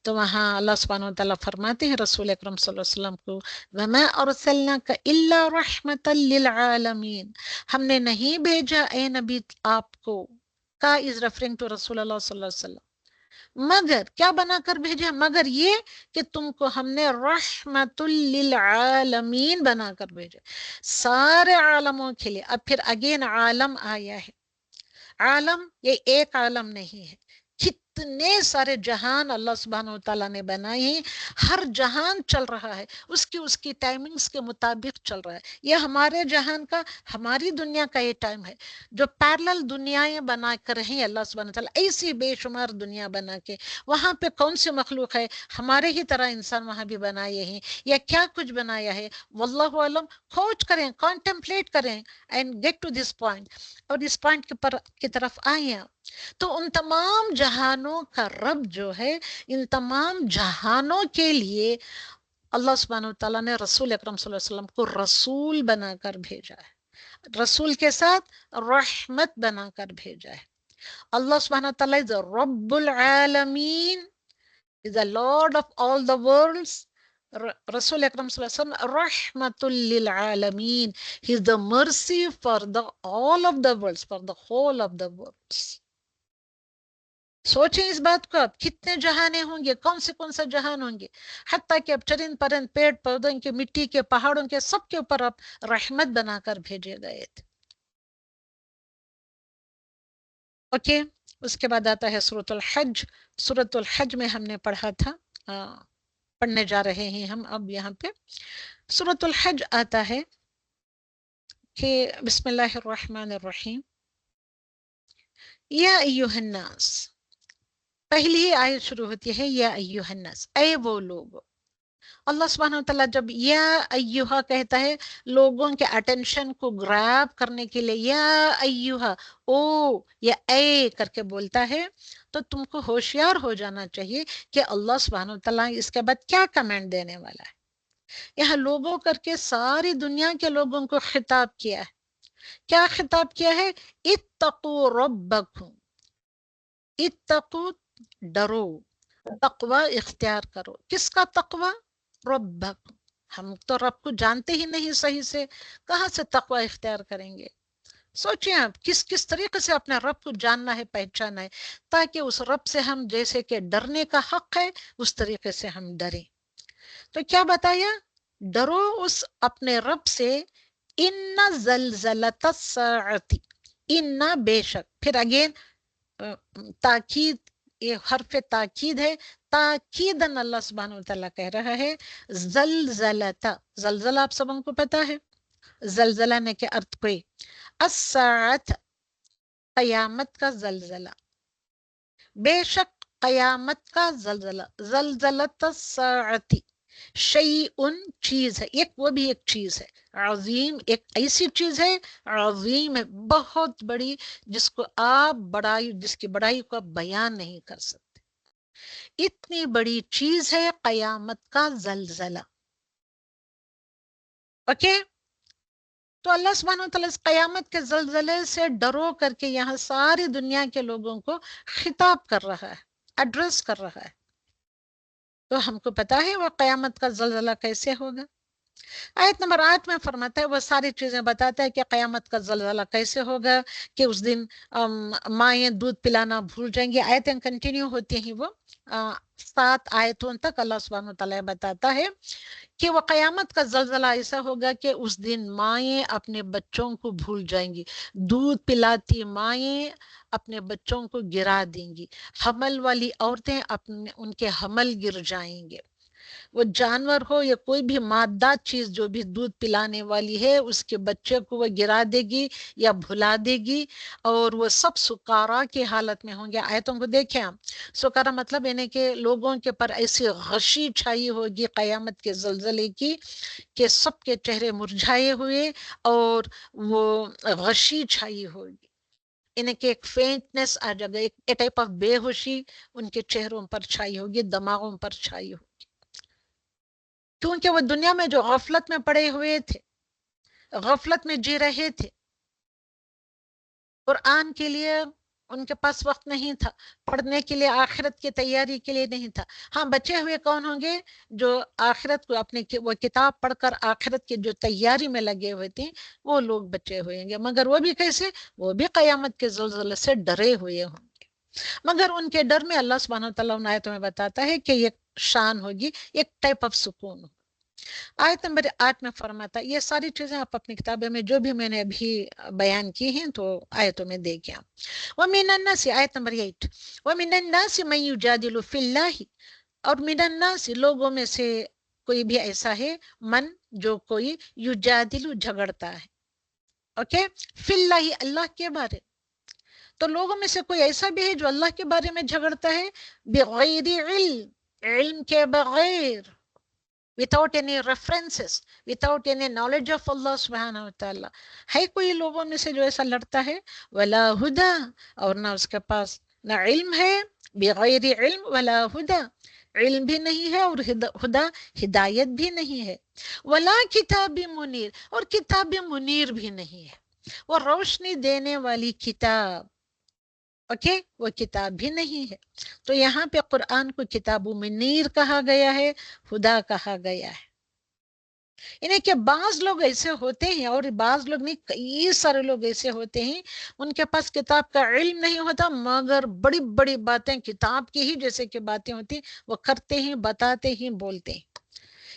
تو وہاں اللہ سبحانہ وتعالی فرماتے ہیں رسول اکرم صلی اللہ علیہ وسلم کو، وما ارسلناک الا رحمتا للعالمین، ہم نے نہیں بھیجا اے نبی آپ کو، کا از ریفرنگ ٹو رسول اللہ صلی اللہ علیہ وسلم، مگر کیا بنا کر بھیجا؟ مگر یہ کہ تم کو ہم نے رحمت للعالمین بنا کر بھیجا، سارے عالموں کے لیے. اب پھر اگین عالم آیا ہے. عالم یہ ایک عالم نہیں ہے، کتنے سارے جہان اللہ سبحانہ وتعالیٰ نے بنائے ہیں. ہر جہان چل رہا ہے اس کی ٹائمنگز کے مطابق چل رہا ہے. یہ ہمارے جہان کا، ہماری دنیا کا یہ ٹائم ہے. جو پیرلل دنیایں بنا کر ہیں اللہ سبحانہ وتعالیٰ، ایسی بے شمار دنیا بنا کے، وہاں پہ کون سی مخلوق ہے؟ ہمارے ہی طرح انسان وہاں بھی بنائے ہیں، یا کیا کچھ بنایا ہے واللہ علم. کھوج کریں، کانٹمپلیٹ کریں and get to this point, اور اس پوائنٹ کی طرف آئیں. تو ان تمام جہانوں کا رب جو ہے، ان تمام جہانوں کے لیے اللہ سبحانہ وتعالیٰ نے رسول اکرم صلی اللہ علیہ وسلم کو رسول بنا کر بھیجا ہے، رسول کے ساتھ رحمت بنا کر بھیجا ہے. اللہ سبحانہ وتعالیٰ is رب العالمین، is the Lord of all the worlds. رسول اکرم صلی اللہ علیہ وسلم رحمت للعالمین، he is the mercy for the all of the worlds, for the whole of the worlds. سوچیں اس بات کو، اب کتنے جہانے ہوں گے، کون سے جہان ہوں گے، حتیٰ کہ اب چرند پرند، پیڑ پودوں کے، مٹی کے، پہاڑوں کے، سب کے اوپر اب رحمت بنا کر بھیجے گئے تھے. اوکے، اس کے بعد آتا ہے سورۃ الحج. سورۃ الحج میں ہم نے پڑھا تھا، پڑھنے جا رہے ہیں ہم اب یہاں پہ. سورۃ الحج آتا ہے کہ بسم اللہ الرحمن الرحیم، یا ایھا الناس، پہلی ہی آیت شروع ہوتی ہے یا ایھا الناس، اے وہ لوگ. اللہ سبحانہ وتعالیٰ جب یا ایوہا کہتا ہے لوگوں کے اٹینشن کو گراب کرنے کے لیے، یا ایوہا، او یا اے کر کے بولتا ہے، تو تم کو ہوشیار ہو جانا چاہیے کہ اللہ سبحانہ وتعالیٰ اس کے بعد کیا کمنٹ دینے والا ہے۔ یہاں لوگوں کر کے ساری دنیا کے لوگوں کو خطاب کیا ہے۔ کیا خطاب کیا ہے؟ اتقوا ربکم، اتقوا ڈرو، تقوی اختیار کرو۔ کس کا تقوی؟ ربکم۔ ہم تو رب کو جانتے ہی نہیں صحیح سے، کہاں سے تقوی اختیار کریں گے؟ سوچیں آپ کس طریقے سے اپنے رب کو جاننا ہے، پہچاننا ہے، تاکہ اس رب سے ہم جیسے کہ ڈرنے کا حق ہے اس طریقے سے ہم ڈریں۔ تو کیا بتایا؟ ڈرو اس اپنے رب سے۔ ان زلزلۃ الساعۃ، ان بے شک، پھر اگین تاکید، یہ حرف تاکید ہے، تاکیدن اللہ سبحانہ وتعالیٰ کہہ رہا ہے زلزلۃ، زلزلہ آپ سب کو پتا ہے، زلزلہ نے کے ارتھ کوئی، الساعۃ قیامت کا زلزلہ، بے شک قیامت کا زلزلہ، زلزلۃ الساعۃ، شیء چیز ہے، ایک وہ بھی ایک چیز ہے، عظیم ایک ایسی چیز ہے، عظیم ہے بہت بڑی، جس کو آپ بڑائی، جس کی بڑائی کو آپ بیان نہیں کر سکتے، اتنی بڑی چیز ہے قیامت کا زلزلہ۔ اوکے، تو اللہ سبحانہ وتعالیٰ اس قیامت کے زلزلے سے ڈرو کر کے یہاں ساری دنیا کے لوگوں کو خطاب کر رہا ہے، ایڈریس کر رہا ہے۔ تو ہم کو پتا ہے وہ قیامت کا زلزلہ کیسے ہوگا۔ آیت نمبر 8 میں فرماتا ہے، وہ ساری چیزیں بتاتا ہے کہ قیامت کا زلزلہ کیسے ہوگا، کہ اس دن مائیں دودھ پلانا بھول جائیں گی۔ آیتیں کنٹینیو ہوتی ہیں، وہ 7 آیتوں تک اللہ سبحانہ وتعالیٰ بتاتا ہے کہ وہ قیامت کا زلزلہ ایسا ہوگا کہ اس دن مائیں اپنے بچوں کو بھول جائیں گی، دودھ پلاتی مائیں اپنے بچوں کو گرا دیں گی، حمل والی عورتیں اپنے ان کے حمل گر جائیں گے، وہ جانور ہو یا کوئی بھی مادات چیز جو بھی دودھ پلانے والی ہے اس کے بچے کو وہ گرا دے گی یا بھلا دے گی، اور وہ سب سکارا کی حالت میں ہوں گے۔ آیتوں کو دیکھیں آپ، سکارا مطلب یعنی کہ لوگوں کے پر ایسی غشی چھائی ہوگی قیامت کے زلزلے کی کہ سب کے چہرے مرجھائے ہوئے اور وہ غشی چھائی ہوگی، انہیں کہ ایک فینٹنس آ جائے گا، ایک ٹائپ آف بے ہوشی ان کے چہروں پر چھائی ہوگی، دماغوں پر چھائی ہوگی، کیونکہ وہ دنیا میں جو غفلت میں پڑے ہوئے تھے، غفلت میں جی رہے تھے، قرآن کے لیے ان کے پاس وقت نہیں تھا، پڑھنے کے لیے، آخرت کی تیاری کے لیے نہیں تھا۔ ہاں، بچے ہوئے کون ہوں گے؟ جو آخرت کو اپنے وہ کتاب پڑھ کر آخرت کی جو تیاری میں لگے ہوئے تھے، وہ لوگ بچے ہوئیں گے، مگر وہ بھی کیسے؟ وہ بھی قیامت کے زلزلے سے ڈرے ہوئے ہوں گے، مگر ان کے ڈر میں اللہ سبحانہ وتعالیٰ ان آیتوں میں بتاتا ہے کہ ایک شان ہوگی، ایک ٹائپ آف سکون ہوگی۔ آیت نمبر 8 میں فرماتا ہے، یہ ساری چیزیں آپ اپنی کتابیں میں جو بھی میں نے ابھی بیان کی ہیں تو آیتوں میں دیکھیں آپ۔ وَمِنَ النَّاسِ، آیت نمبر 8، وَمِنَ النَّاسِ مَن يُجَادِلُ فِي اللَّهِ، اور من الناس لوگوں میں سے کوئی بھی ایسا ہے، من جو کوئی، یجادل جھگڑتا ہے، اوکے، فی اللہ اللہ کے بارے، تو لوگوں میں سے کوئی ایسا بھی ہے جو اللہ کے بارے میں جھگڑتا ہے، بغیر علم، علم کے بغیر، without any references, without any knowledge of Allah subhanahu wa ta'ala، ہے کوئی لوگوں میں سے جو ایسا لڑتا ہے، ولا ہدا، اور نہ اس کے پاس نہ علم ہے، بغیر علم ولا ہدا، علم بھی نہیں ہے اور ہدا ہدایت بھی نہیں ہے، ولا کتاب منیر، اور کتاب منیر بھی نہیں ہے، وہ روشنی دینے والی کتاب، اوکے، وہ کتاب بھی نہیں ہے۔ تو یہاں پہ قرآن کو کتاب منیر کہا گیا ہے، ہدا کہا گیا ہے، انہیں کہ بعض لوگ ایسے ہوتے ہیں، اور بعض لوگ نہیں، کئی سارے لوگ ایسے ہوتے ہیں، ان کے پاس کتاب کا علم نہیں ہوتا، مگر بڑی بڑی باتیں کتاب کی ہی جیسے کہ باتیں ہوتی وہ کرتے ہیں، بتاتے ہیں، بولتے ہیں،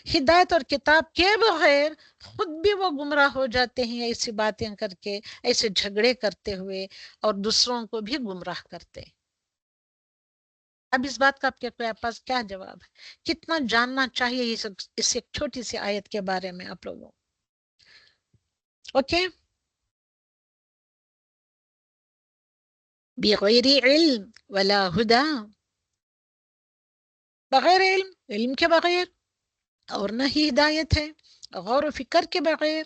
ہدایت اور کتاب کے بغیر خود بھی وہ گمراہ ہو جاتے ہیں، ایسی باتیں کر کے، ایسے جھگڑے کرتے ہوئے، اور دوسروں کو بھی گمراہ کرتے ہیں۔ اب اس بات کا آپ کے پاس کیا جواب ہے؟ کتنا جاننا چاہیے اس ایک چھوٹی سی آیت کے بارے میں آپ لوگوں؟ اوکے، بغیر علم ولا ہدا، بغیر علم، علم کے بغیر، اور نہ ہی ہدایت ہے۔ غور و فکر کے بغیر،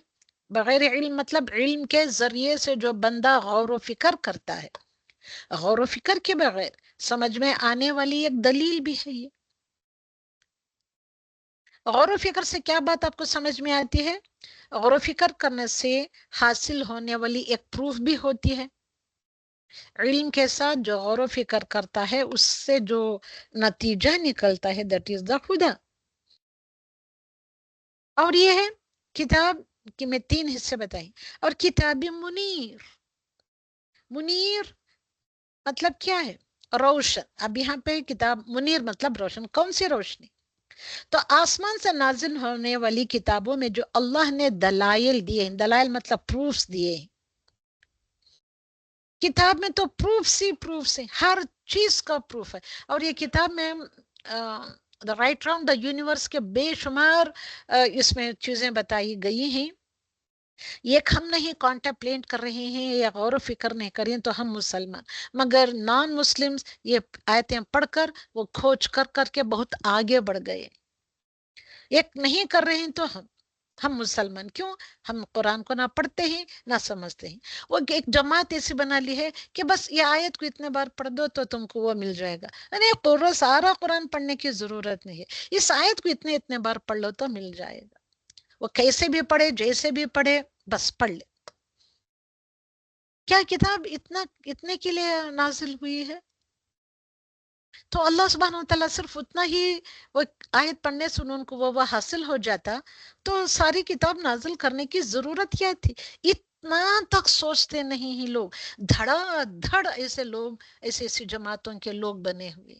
بغیر علم مطلب علم کے ذریعے سے جو بندہ غور و فکر کرتا ہے، غور و فکر کے بغیر سمجھ میں آنے والی ایک دلیل بھی ہے یہ۔ غور و فکر سے کیا بات آپ کو سمجھ میں آتی ہے؟ غور و فکر کرنے سے حاصل ہونے والی ایک پروف بھی ہوتی ہے۔ علم کے ساتھ جو غور و فکر کرتا ہے اس سے جو نتیجہ نکلتا ہے دیٹ از دا خدا۔ اور یہ ہے کتاب کی میں 3 حصے بتائی، اور کتاب منیر۔ منیر مطلب کیا ہے؟ روشن۔ اب یہاں پہ کتاب منیر مطلب روشن، کون سی روشنی؟ تو آسمان سے نازل ہونے والی کتابوں میں جو اللہ نے دلائل دیے ہیں، دلائل مطلب پروفس دیے ہیں، کتاب میں تو پروفس ہی پروفس ہیں، ہر چیز کا پروف ہے۔ اور یہ کتاب میں رائٹ راؤنڈ دا یونیورس کے بے شمار اس میں چیزیں بتائی گئی ہیں۔ یہ ہم نہیں کانٹمپلیٹ کر رہے ہیں یا غور و فکر نہیں کر رہے ہیں تو ہم مسلمان، مگر نان مسلمز یہ آیتیں پڑھ کر وہ کھوج کر کر کے بہت آگے بڑھ گئے۔ ایک نہیں کر رہے ہیں تو ہم مسلمان کیوں؟ ہم قرآن کو نہ پڑھتے ہیں نہ سمجھتے ہیں۔ وہ ایک جماعت ایسی بنا لی ہے کہ بس یہ آیت کو اتنے بار پڑھ دو تو تم کو وہ مل جائے گا۔ یعنی سارا قرآن پڑھنے کی ضرورت نہیں ہے، اس آیت کو اتنے بار پڑھ لو تو مل جائے گا۔ وہ کیسے بھی پڑھے، جیسے بھی پڑھے، بس پڑھ لے۔ کیا کتاب اتنے کے لیے نازل ہوئی ہے؟ تو اللہ سبحانہ وتعالیٰ صرف اتنا ہی وہ آیت پڑھنے سے ان کو وہ حاصل ہو جاتا تو ساری کتاب نازل کرنے کی ضرورت کیا تھی؟ اتنا تک سوچتے نہیں ہیں لوگ۔ دھڑا دھڑ ایسے لوگ، ایسی جماعتوں کے لوگ بنے ہوئے،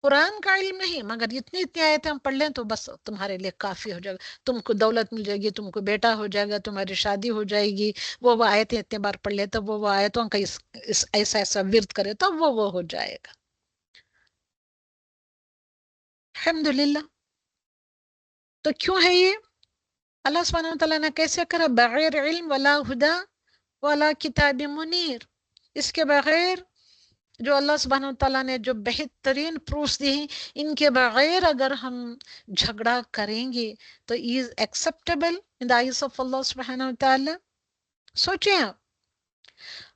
قرآن کا علم نہیں، مگر اتنی آیتیں ہم پڑھ لیں تو بس تمہارے لیے کافی ہو جائے گا، تم کو دولت مل جائے گی، تم کو بیٹا ہو جائے گا، تمہاری شادی ہو جائے گی۔ وہ آیتیں اتنے بار پڑھ لے تو وہ آیتوں کا ایسا ورد کرے تو وہ ہو جائے گا۔ الحمدللہ۔ تو کیوں ہے یہ؟ اللہ سبحانہ وتعالیٰ نے کیسے کرا؟ بغیر علم ولا ہدا ولا کتاب منیر۔ اس کے بغیر جو اللہ سبحانہ وتعالیٰ نے جو بہترین پروفs دی ہیں، ان کے بغیر اگر ہم جھگڑا کریں گے تو is acceptable in the eyes of اللہ سبحانہ وتعالیٰ؟ سوچیں آپ۔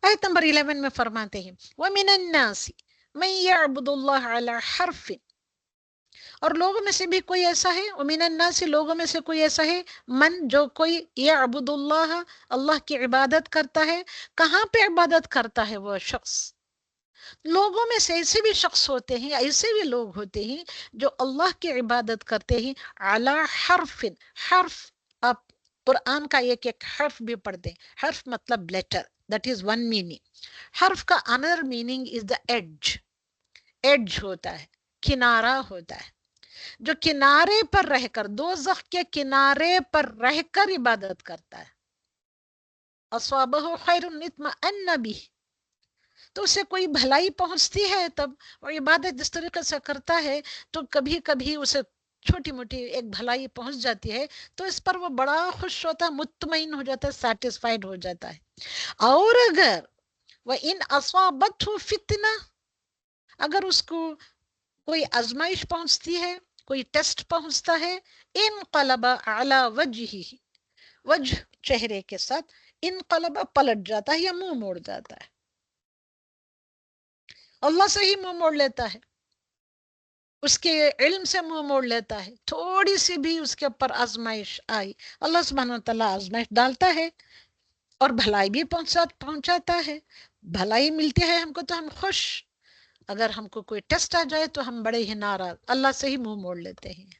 آیت نمبر 11 میں فرماتے ہیں وَمِنَ النَّاسِ مَن يَعْبُدُ اللَّهَ عَلَى حَرْفٍ، اور لوگوں میں سے بھی کوئی ایسا ہے، وَمِنَ النَّاسِ لوگوں میں سے کوئی ایسا ہے، من جو کوئی يَعْبُدُ اللَّهَ اللہ کی عبادت کرتا ہے۔ کہاں پہ عبادت کرتا ہے وہ شخص؟ لوگوں میں سے ایسے بھی شخص ہوتے ہیں، ایسے بھی لوگ ہوتے ہیں جو اللہ کی عبادت کرتے ہیں علی حرف۔ حرف آپ قرآن کا ایک حرف بھی پڑھ دیں، حرف مطلب letter, that is one meaning۔ حرف کا another meaning is the edge۔ ایڈج ہوتا ہے، کنارہ ہوتا ہے، جو کنارے پر رہ کر، دوزخ کے کنارے پر رہ کر عبادت کرتا ہے۔ اصابہ خیر اطمأن بہ، تو اسے کوئی بھلائی پہنچتی ہے تب وہ عبادت جس طریقے سے کرتا ہے، تو کبھی کبھی اسے چھوٹی موٹی ایک بھلائی پہنچ جاتی ہے تو اس پر وہ بڑا خوش ہوتا ہے، مطمئن ہو جاتا ہے، سیٹسفائیڈ ہو جاتا ہے۔ اور اگر وَإِنْ أَصَابَتْهُ فِتْنَةٌ، اگر اس کو کوئی آزمائش پہنچتی ہے، کوئی ٹیسٹ پہنچتا ہے، انقلب علی وجہہ، وجہ چہرے کے ساتھ، انقلب پلٹ جاتا ہے یا منہ موڑ جاتا ہے، اللہ سے ہی منہ موڑ لیتا ہے، اس کے علم سے منہ موڑ لیتا ہے۔ تھوڑی سی بھی اس کے اوپر آزمائش آئی، اللہ سبحانہ وتعالیٰ آزمائش ڈالتا ہے اور بھلائی بھی پہنچاتا ہے، بھلائی ملتی ہے ہم کو تو ہم خوش، اگر ہم کو کوئی ٹیسٹ آ جائے تو ہم بڑے ہی ناراض، اللہ سے ہی منہ موڑ لیتے ہیں۔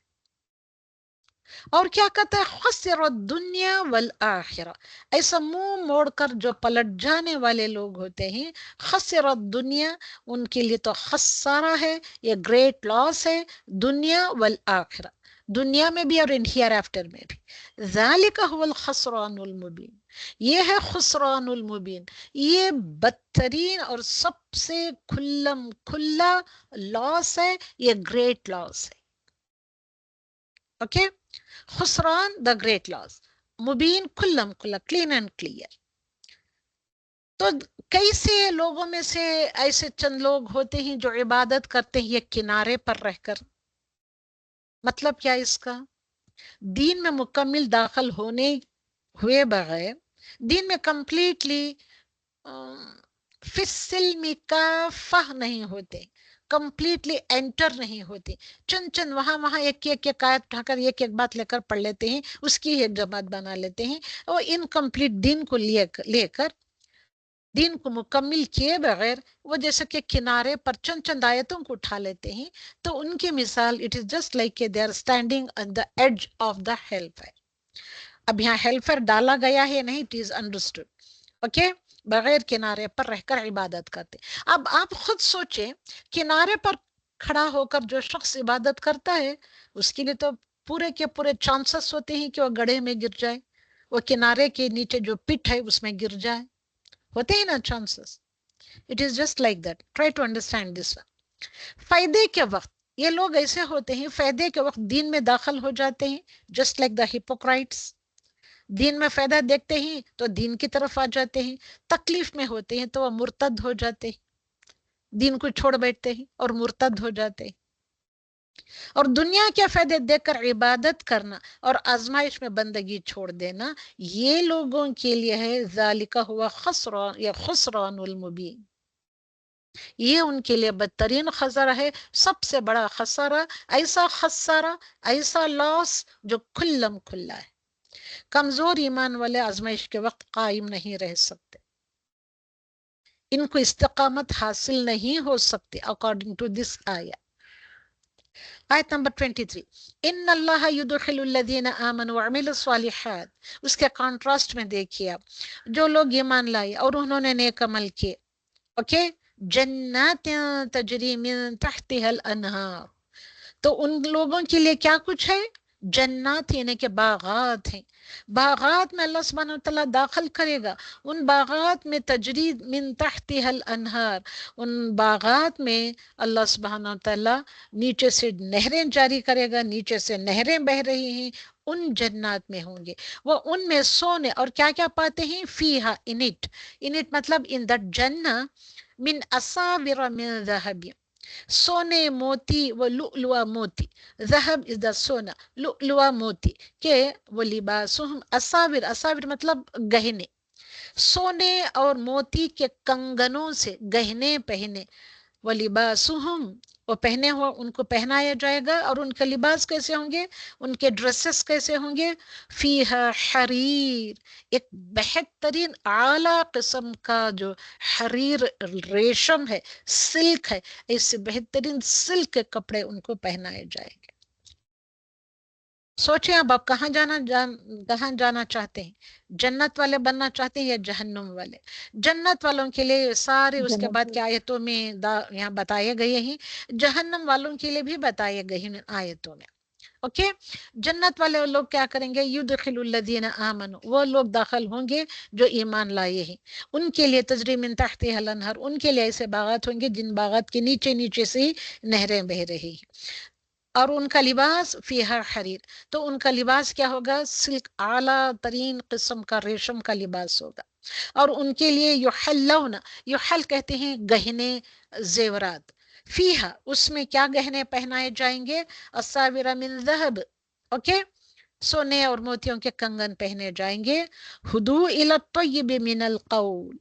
اور کیا کہتا ہے؟ خسر الدنیا والآخرہ، ایسا منہ موڑ کر جو پلٹ جانے والے لوگ ہوتے ہیں، خسر الدنیا، ان کے لیے تو خسارہ ہے، یہ گریٹ لاس ہے، دنیا والآخرہ، دنیا میں بھی اور ان ہیئر آفٹر میں بھی۔ ذالک هو الخسران المبین، یہ ہے خسران المبین، یہ بدترین اور سب سے کھلم کھلا لاس ہے، یہ گریٹ لاس ہے۔ اوکے، خسران دا گریٹ لاس، مبین کھلم کھلا، کلین اینڈ کلیئر۔ تو کیسے لوگوں میں سے ایسے چند لوگ ہوتے ہیں جو عبادت کرتے ہیں یہ کنارے پر رہ کر، مطلب کیا اس کا؟ دین میں مکمل داخل ہوئے بغیر، دین میں کمپلیٹلی فی السلم کافہ نہیں ہوتے، کمپلیٹلی انٹر نہیں ہوتے، چند وہاں ایک ایک آیت اٹھا کر ایک بات لے کر پڑھ لیتے ہیں، اس کی ایک جماعت بنا لیتے ہیں، اور انکمپلیٹ دین کو لے کر دین کو مکمل کیے بغیر وہ جیسے کہ کنارے پر چند آیتوں کو اٹھا لیتے ہیں، تو ان کی مثال it is just like they are standing on the edge of the hell fire. اب یہاں ہیل فائر ڈالا گیا ہے نہیں، اٹ از انڈرسٹوڈ، اوکے، بغیر کنارے پر رہ کر عبادت کرتے. اب آپ خود سوچیں، کنارے پر کھڑا ہو کر جو شخص عبادت کرتا ہے اس کے لیے تو پورے کے پورے چانسز ہوتے ہیں کہ وہ گڑھے میں گر جائے، وہ کنارے کے نیچے جو پٹ ہے اس میں گر جائے، ہوتے ہیں نا chances. It is just like that. Try to understand this one. فائدے کے وقت یہ لوگ ایسے ہوتے ہیں، فائدے کے وقت دین میں داخل ہو جاتے ہیں، جسٹ لائک دا ہپوکرائٹس. دین میں فائدہ دیکھتے ہیں تو دین کی طرف آ جاتے ہیں، تکلیف میں ہوتے ہیں تو وہ مرتد ہو جاتے ہیں، دین کو چھوڑ بیٹھتے ہیں اور مرتد ہو جاتے ہیں. اور دنیا کے فائدے دیکھ کر عبادت کرنا اور آزمائش میں بندگی چھوڑ دینا، یہ لوگوں کے لیے ہے ذالک ہوا خسران یا خسران المبین. یہ ان کے لیے بدترین خسارہ ہے، سب سے بڑا خسارہ، ایسا خسارہ، ایسا لاس جو کھلم کھلا ہے. کمزور ایمان والے آزمائش کے وقت قائم نہیں رہ سکتے، ان کو استقامت حاصل نہیں ہو سکتی اکارڈنگ ٹو دس آیہ. آیت نمبر 23، ان اللہ یدخل الذین آمنوا وعملوا الصالحات. اس کے کانٹراسٹ میں دیکھیے آپ، جو لوگ ایمان لائے اور انہوں نے نیک عمل کیے، اوکے، جنات تجری من تحتها الانہار، تو ان لوگوں کے لیے کیا کچھ ہے؟ جنات یعنی کہ باغات ہیں، باغات میں اللہ سبحانہ وتعالیٰ داخل کرے گا. ان باغات میں تجری من تحتها الانہار، ان باغات میں اللہ سبحانہ وتعالیٰ نیچے سے نہریں جاری کرے گا، نیچے سے نہریں بہ رہی ہیں، ان جنات میں ہوں گے. وہ ان میں سونے اور کیا کیا پاتے ہیں؟ فیہا انٹ مطلب ان دیٹ جنہ، من اساور من ذہب، سونے موتی و لؤلؤ موتی، ذہب از دا سونا، لؤلؤ موتی، کہ وہ لباسہم اساور مطلب گہنے، سونے اور موتی کے کنگنوں سے گہنے پہنے، وہ لباسہم، وہ پہنے ہوا ان کو پہنایا جائے گا، اور ان کے لباس کیسے ہوں گے، ان کے ڈریسز کیسے ہوں گے؟ فیہا حریر، ایک بہترین اعلیٰ قسم کا جو حریر ریشم ہے، سلک ہے، ایسے بہترین سلک کے کپڑے ان کو پہنائے جائیں گے. سوچیں اب آپ کہاں جانا چاہتے ہیں؟ جنت والے بننا چاہتے ہیں یا جہنم والے؟ جنت والوں کے لیے سارے اس کے بعد کے آیتوں میں یہاں بتائے گئے ہیں، جہنم والوں کے لیے بھی بتائے گئے ہیں آیتوں میں. اوکے، جنت والے لوگ کیا کریں گے؟ یدخل الذین آمنوا، وہ لوگ داخل ہوں گے جو ایمان لائے ہیں، ان کے لیے تجری من تحتها الانہار، ان کے لیے ایسے باغات ہوں گے جن باغات کے نیچے سے ہی نہریں بہ رہی ہیں، اور ان کا لباس فیہا حریر، تو ان کا لباس کیا ہوگا؟ سلک، اعلیٰ ترین قسم کا ریشم کا لباس ہوگا. اور ان کے لیے یحلون، یحل کہتے ہیں گہنے، زیورات، فیہا، اس میں کیا گہنے پہنائے جائیں گے؟ اساور من ذہب، اوکے، سونے اور موتیوں کے کنگن پہنے جائیں گے. ہدو الی الطیب من القول،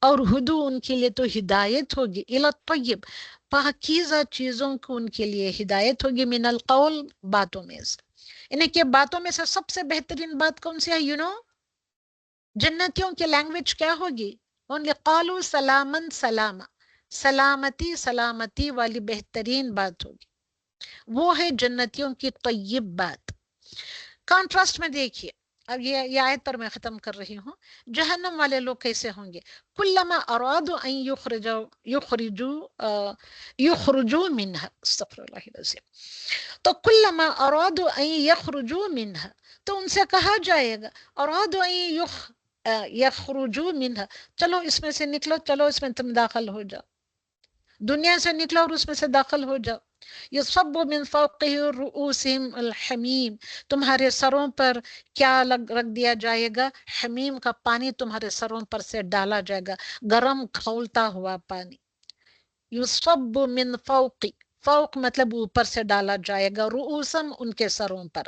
اور ہدو ان کے لیے تو ہدایت ہوگی، الی الطیب، پاکیزہ چیزوں کو ان کے لیے ہدایت ہوگی، من القول، باتوں میں سے. انہیں کہ باتوں میں سے سب سے بہترین بات کون سی ہے؟ جنتیوں کی لینگویج کیا ہوگی؟ اونلی قالوا سلامن سلاما، سلامتی سلامتی والی بہترین بات ہوگی، وہ ہے جنتیوں کی طیب بات. کانٹراسٹ میں دیکھیے، اب یہ آیت پر میں ختم کر رہی ہوں. جہنم والے لوگ کیسے ہوں گے؟ کلما ارادوا ان یخرجوا منها، استغفر اللہ العظیم، تو کلما ارادوا ان یخرجوا منها، تو ان سے کہا جائے گا ارادوا ان یخرجوا منها، چلو اس میں سے نکلو، چلو اس میں تم داخل ہو جاؤ، دنیا سے نکلو اور اس میں سے داخل ہو جاؤ. یصب من فوقه رؤوسهم الحمیم، تمہارے سروں پر کیا رکھ دیا جائے گا؟ حمیم کا پانی تمہارے سروں پر سے ڈالا جائے گا، گرم کھولتا ہوا پانی. یصب من فوق، فوق مطلب اوپر سے ڈالا جائے گا، رؤوسم ان کے سروں پر،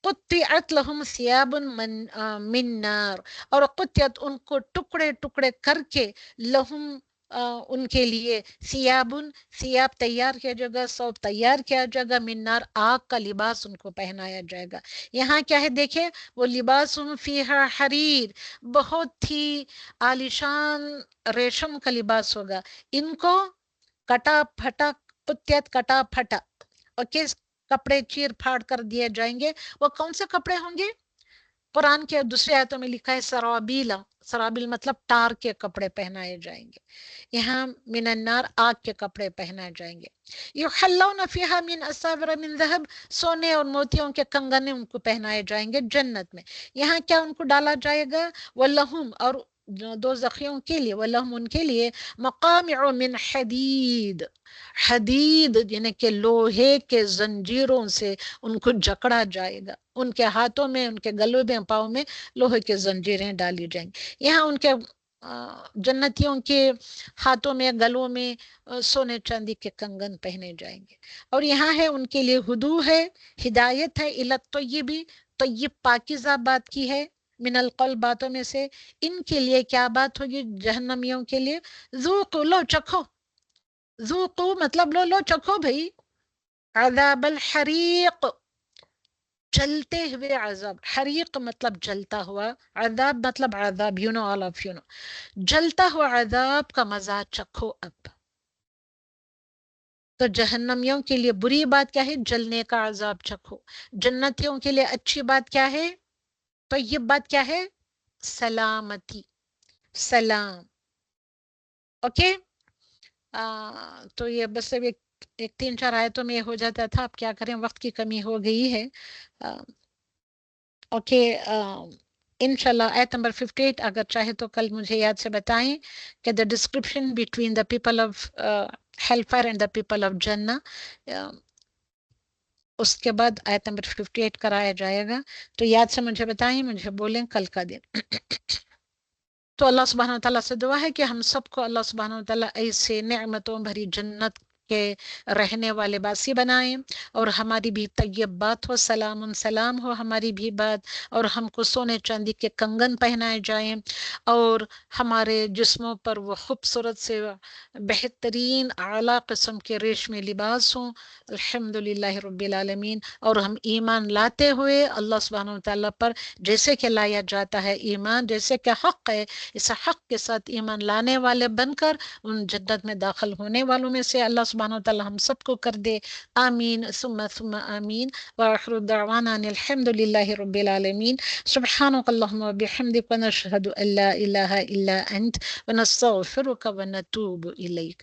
قطعت لہم ثیاب من نار، اور قطعت ان کو ٹکڑے ٹکڑے کر کے، لہم ان کے لیے، ثیاب تیار کیا جائے گا، ثوب تیار کیا جائے گا، من نار آگ کا لباس ان کو پہنایا جائے گا۔ یہاں کیا ہے دیکھیں، وہ لباس فیہا حریر، بہت ہی عالیشان ریشم کا لباس ہوگا، ان کو کٹا پھٹا، قطعت کٹا پھٹا، اوکے، کپڑے چیر پھاڑ کر دیے جائیں گے۔ وہ کون سے کپڑے ہوں گے؟ قرآن کے دوسرے آیتوں میں لکھا ہے سرابیلا، سرابیل مطلب ٹار کے کپڑے پہنائے جائیں گے، یہاں من النار آگ کے کپڑے پہنائے جائیں گے۔ یحلون فیہا من اساور من ذہب، سونے اور موتیوں کے کنگنے ان کو پہنائے جائیں گے جنت میں۔ یہاں کیا ان کو ڈالا جائے گا؟ وَلَهُمْ، اور دو زخیوں کے لیے، وَلَهُمْ ان کے لیے، مقامع من حدید، حدید یعنی کہ لوہے کے زنجیروں سے ان کو جکڑا جائے گا، ان کے ہاتھوں میں، ان کے گلوں میں، پاؤں میں لوہے کے زنجیریں ڈالی جائیں گی۔ یہاں ان کے جنتیوں کے ہاتھوں میں، گلوں میں سونے چاندی کے کنگن پہنے جائیں گے، اور یہاں ہے ان کے لیے ہدو ہے، ہدایت ہے، الی الطیب، طیب پاکیزہ بات کی ہے، من القول باتوں میں سے۔ ان کے لیے کیا بات ہوگی؟ جہنمیوں کے لیے، ذوقوا، لو چکھو، ذوقوا مطلب لو چکھو بھئی، عذاب الحریق، جلتے ہوئے عذاب، حریق مطلب جلتا ہوا، عذاب مطلب عذاب، you know all of you know, جلتا ہوا عذاب کا مزہ چکھو اب۔ تو جہنمیوں کے لیے بری بات کیا ہے؟ جلنے کا عذاب چکھو۔ جنتیوں کے لیے اچھی بات کیا ہے؟ طیب بات کیا ہے؟ سلامتی، سلام، اوکے۔ تو یہ بس ایک 3-4 آیتوں میں ہو جاتا تھا، اب کیا کریں، وقت کی کمی ہو گئی ہے۔ اوکے، انشاءاللہ آیت نمبر 58 اگر چاہے تو کل مجھے یاد سے بتائیں کہ the description between the people of hellfire and the people of Jannah، اس کے بعد آیت نمبر 58 کرایا جائے گا، تو یاد سے مجھے بتائیں، مجھے بولیں کل کا دن۔ تو اللہ سبحانہ وتعالیٰ سے دعا ہے کہ ہم سب کو اللہ سبحانہ وتعالیٰ ایسے نعمتوں بھری جنت کے رہنے والے باسی بنائیں، اور ہماری بھی طیب بات ہو، سلام سلام ہو ہماری بھی بات، اور ہم کو سونے چاندی کے کنگن پہنائے جائیں، اور ہمارے جسموں پر وہ خوبصورت سے بہترین اعلیٰ قسم کے ریشمی لباس ہوں، الحمدللہ رب العالمین۔ اور ہم ایمان لاتے ہوئے اللہ سبحانہ وتعالیٰ پر جیسے کہ لایا جاتا ہے ایمان، جیسے کہ حق ہے، اس حق کے ساتھ ایمان لانے والے بن کر ان جنت میں داخل ہونے والوں میں سے اللہ سبحانہ وتعالی ہم سب کو کر دے، آمین ثم آمین۔ وآخر دعوانا ان الحمد للہ رب العالمین۔ سبحانک اللہم وبحمدک، ونشہد ان لا الہ الا انت، ونستغفرک ونتوب الیک۔